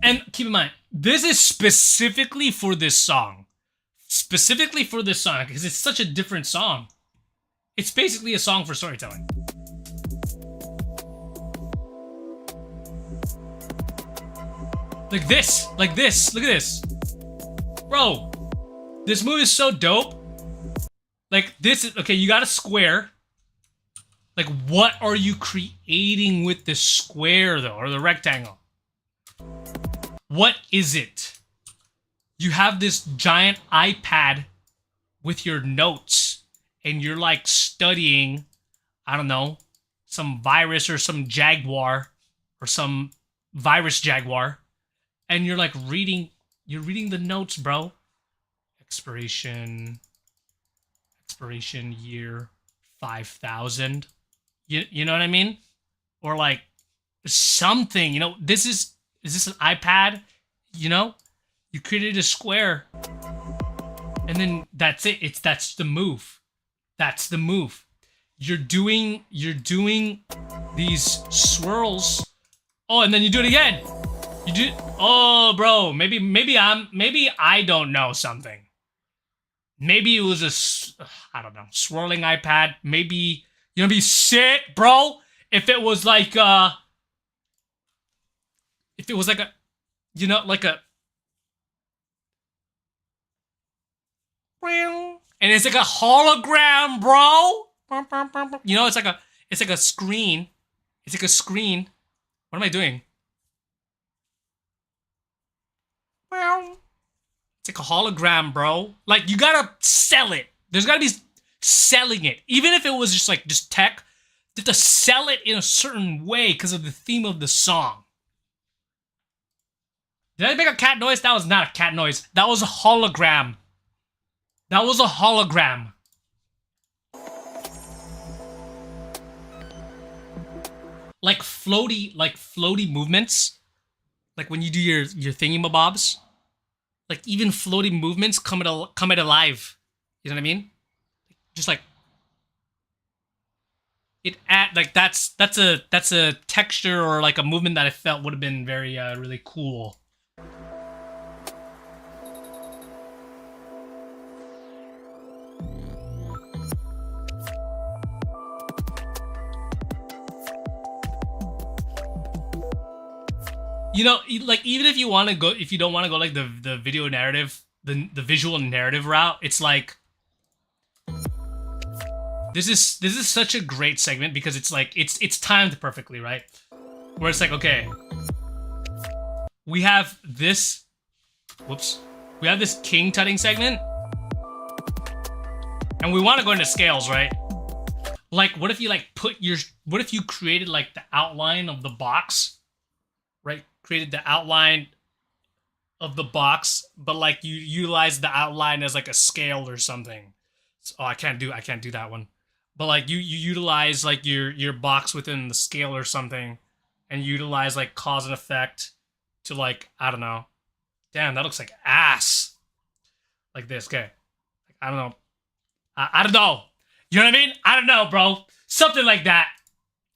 And keep in mind, this is specifically for this song. Specifically for this song, because it's such a different song. It's basically a song for storytelling. Like this. Look at this. Bro, this move is so dope. Like, this is, okay, you got a square. Like, what are you creating with the square, though, or the rectangle? What is it? You have this giant iPad with your notes, and you're, like, studying, I don't know, some virus or some jaguar, or some virus jaguar, and you're, like, reading the notes, bro. Expiration year 5000. You know what I mean? Or like something, you know, is this an iPad? You know? You created a square. And then that's it. That's the move. That's the move. You're doing these swirls. Oh, and then you do it again. You do, oh bro, maybe I don't know something. Maybe it was I don't know, swirling iPad. Maybe, you know, be sick, bro, if it was like a, you know, like a, and it's like a hologram, bro. You know, it's like a screen. It's like a screen. What am I doing? It's like a hologram, bro. Like, you gotta sell it. There's gotta be selling it. Even if it was just tech, you have to sell it in a certain way because of the theme of the song. Did I make a cat noise? That was not a cat noise. That was a hologram. That was a hologram. Like floaty movements. Like when you do your thingy-mabobs. Like even floating movements come at alive. You know what I mean? Just like it like that's a texture or like a movement that I felt would have been very really cool. You know, like even if you want to go, if you don't want to go like the video narrative, the visual narrative route, it's like this is such a great segment because it's like it's timed perfectly, right? Where it's like, okay, we have this, we have this king tutting segment, and we want to go into scales, right? Like, what if you like what if you created like the outline of the box, right? Created the outline of the box, but like you utilize the outline as like a scale or something. So, oh, I can't do that one. But like you utilize like your box within the scale or something, and utilize like cause and effect to like, I don't know. Damn, that looks like ass. Like this, okay. I don't know. I don't know. You know what I mean? I don't know, bro. Something like that.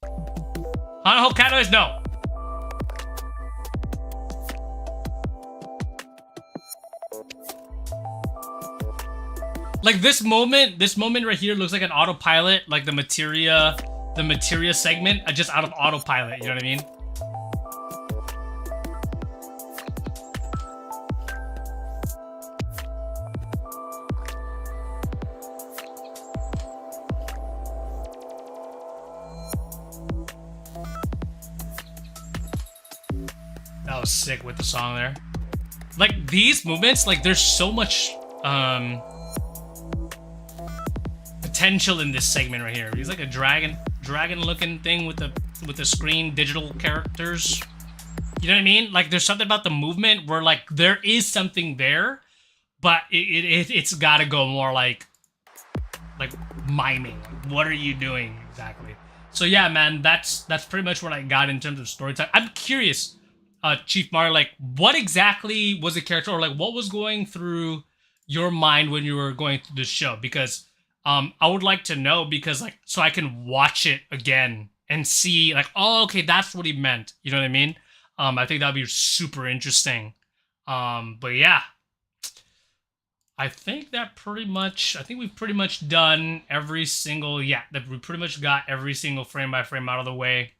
On a whole cat noise? No. Like this moment right here looks like an autopilot, like the materia segment, just out of autopilot, you know what I mean? That was sick with the song there. Like these movements, like there's so much potential in this segment right here. He's like a dragon looking thing with the screen, digital characters. You know what I mean? Like there's something about the movement where like there is something there, but it's got to go more like miming. What are you doing exactly? So yeah, man, that's pretty much what I got in terms of story time. I'm curious, Chief Mario, like what exactly was the character, or like what was going through your mind when you were going through the show? Because I would like to know, because like, so I can watch it again and see like, oh, okay, that's what he meant. You know what I mean? I think that'd be super interesting. But yeah, I think we've pretty much done every single, that we pretty much got every single frame by frame out of the way.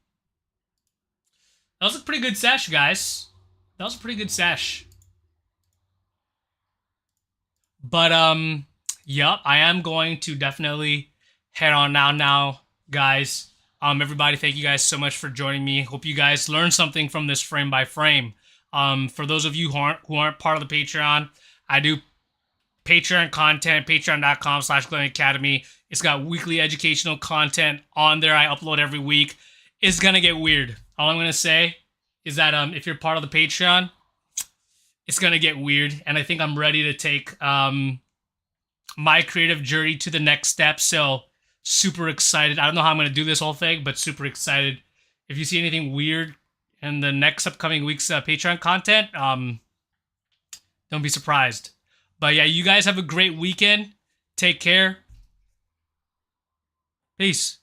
That was a pretty good sesh, guys. That was a pretty good sesh. But yep, I am going to definitely head on now, guys. Everybody, thank you guys so much for joining me. Hope you guys learned something from this frame by frame. For those of you who aren't part of the Patreon, I do Patreon content, patreon.com/Glowing Academy. It's got weekly educational content on there. I upload every week. It's gonna get weird. All I'm gonna say is that if you're part of the Patreon, it's gonna get weird, and I think I'm ready to take my creative journey to the next step. So super excited. I don't know how I'm gonna do this whole thing, but super excited. If you see anything weird in the next upcoming week's Patreon content, don't be surprised. But yeah, you guys have a great weekend. Take care. Peace.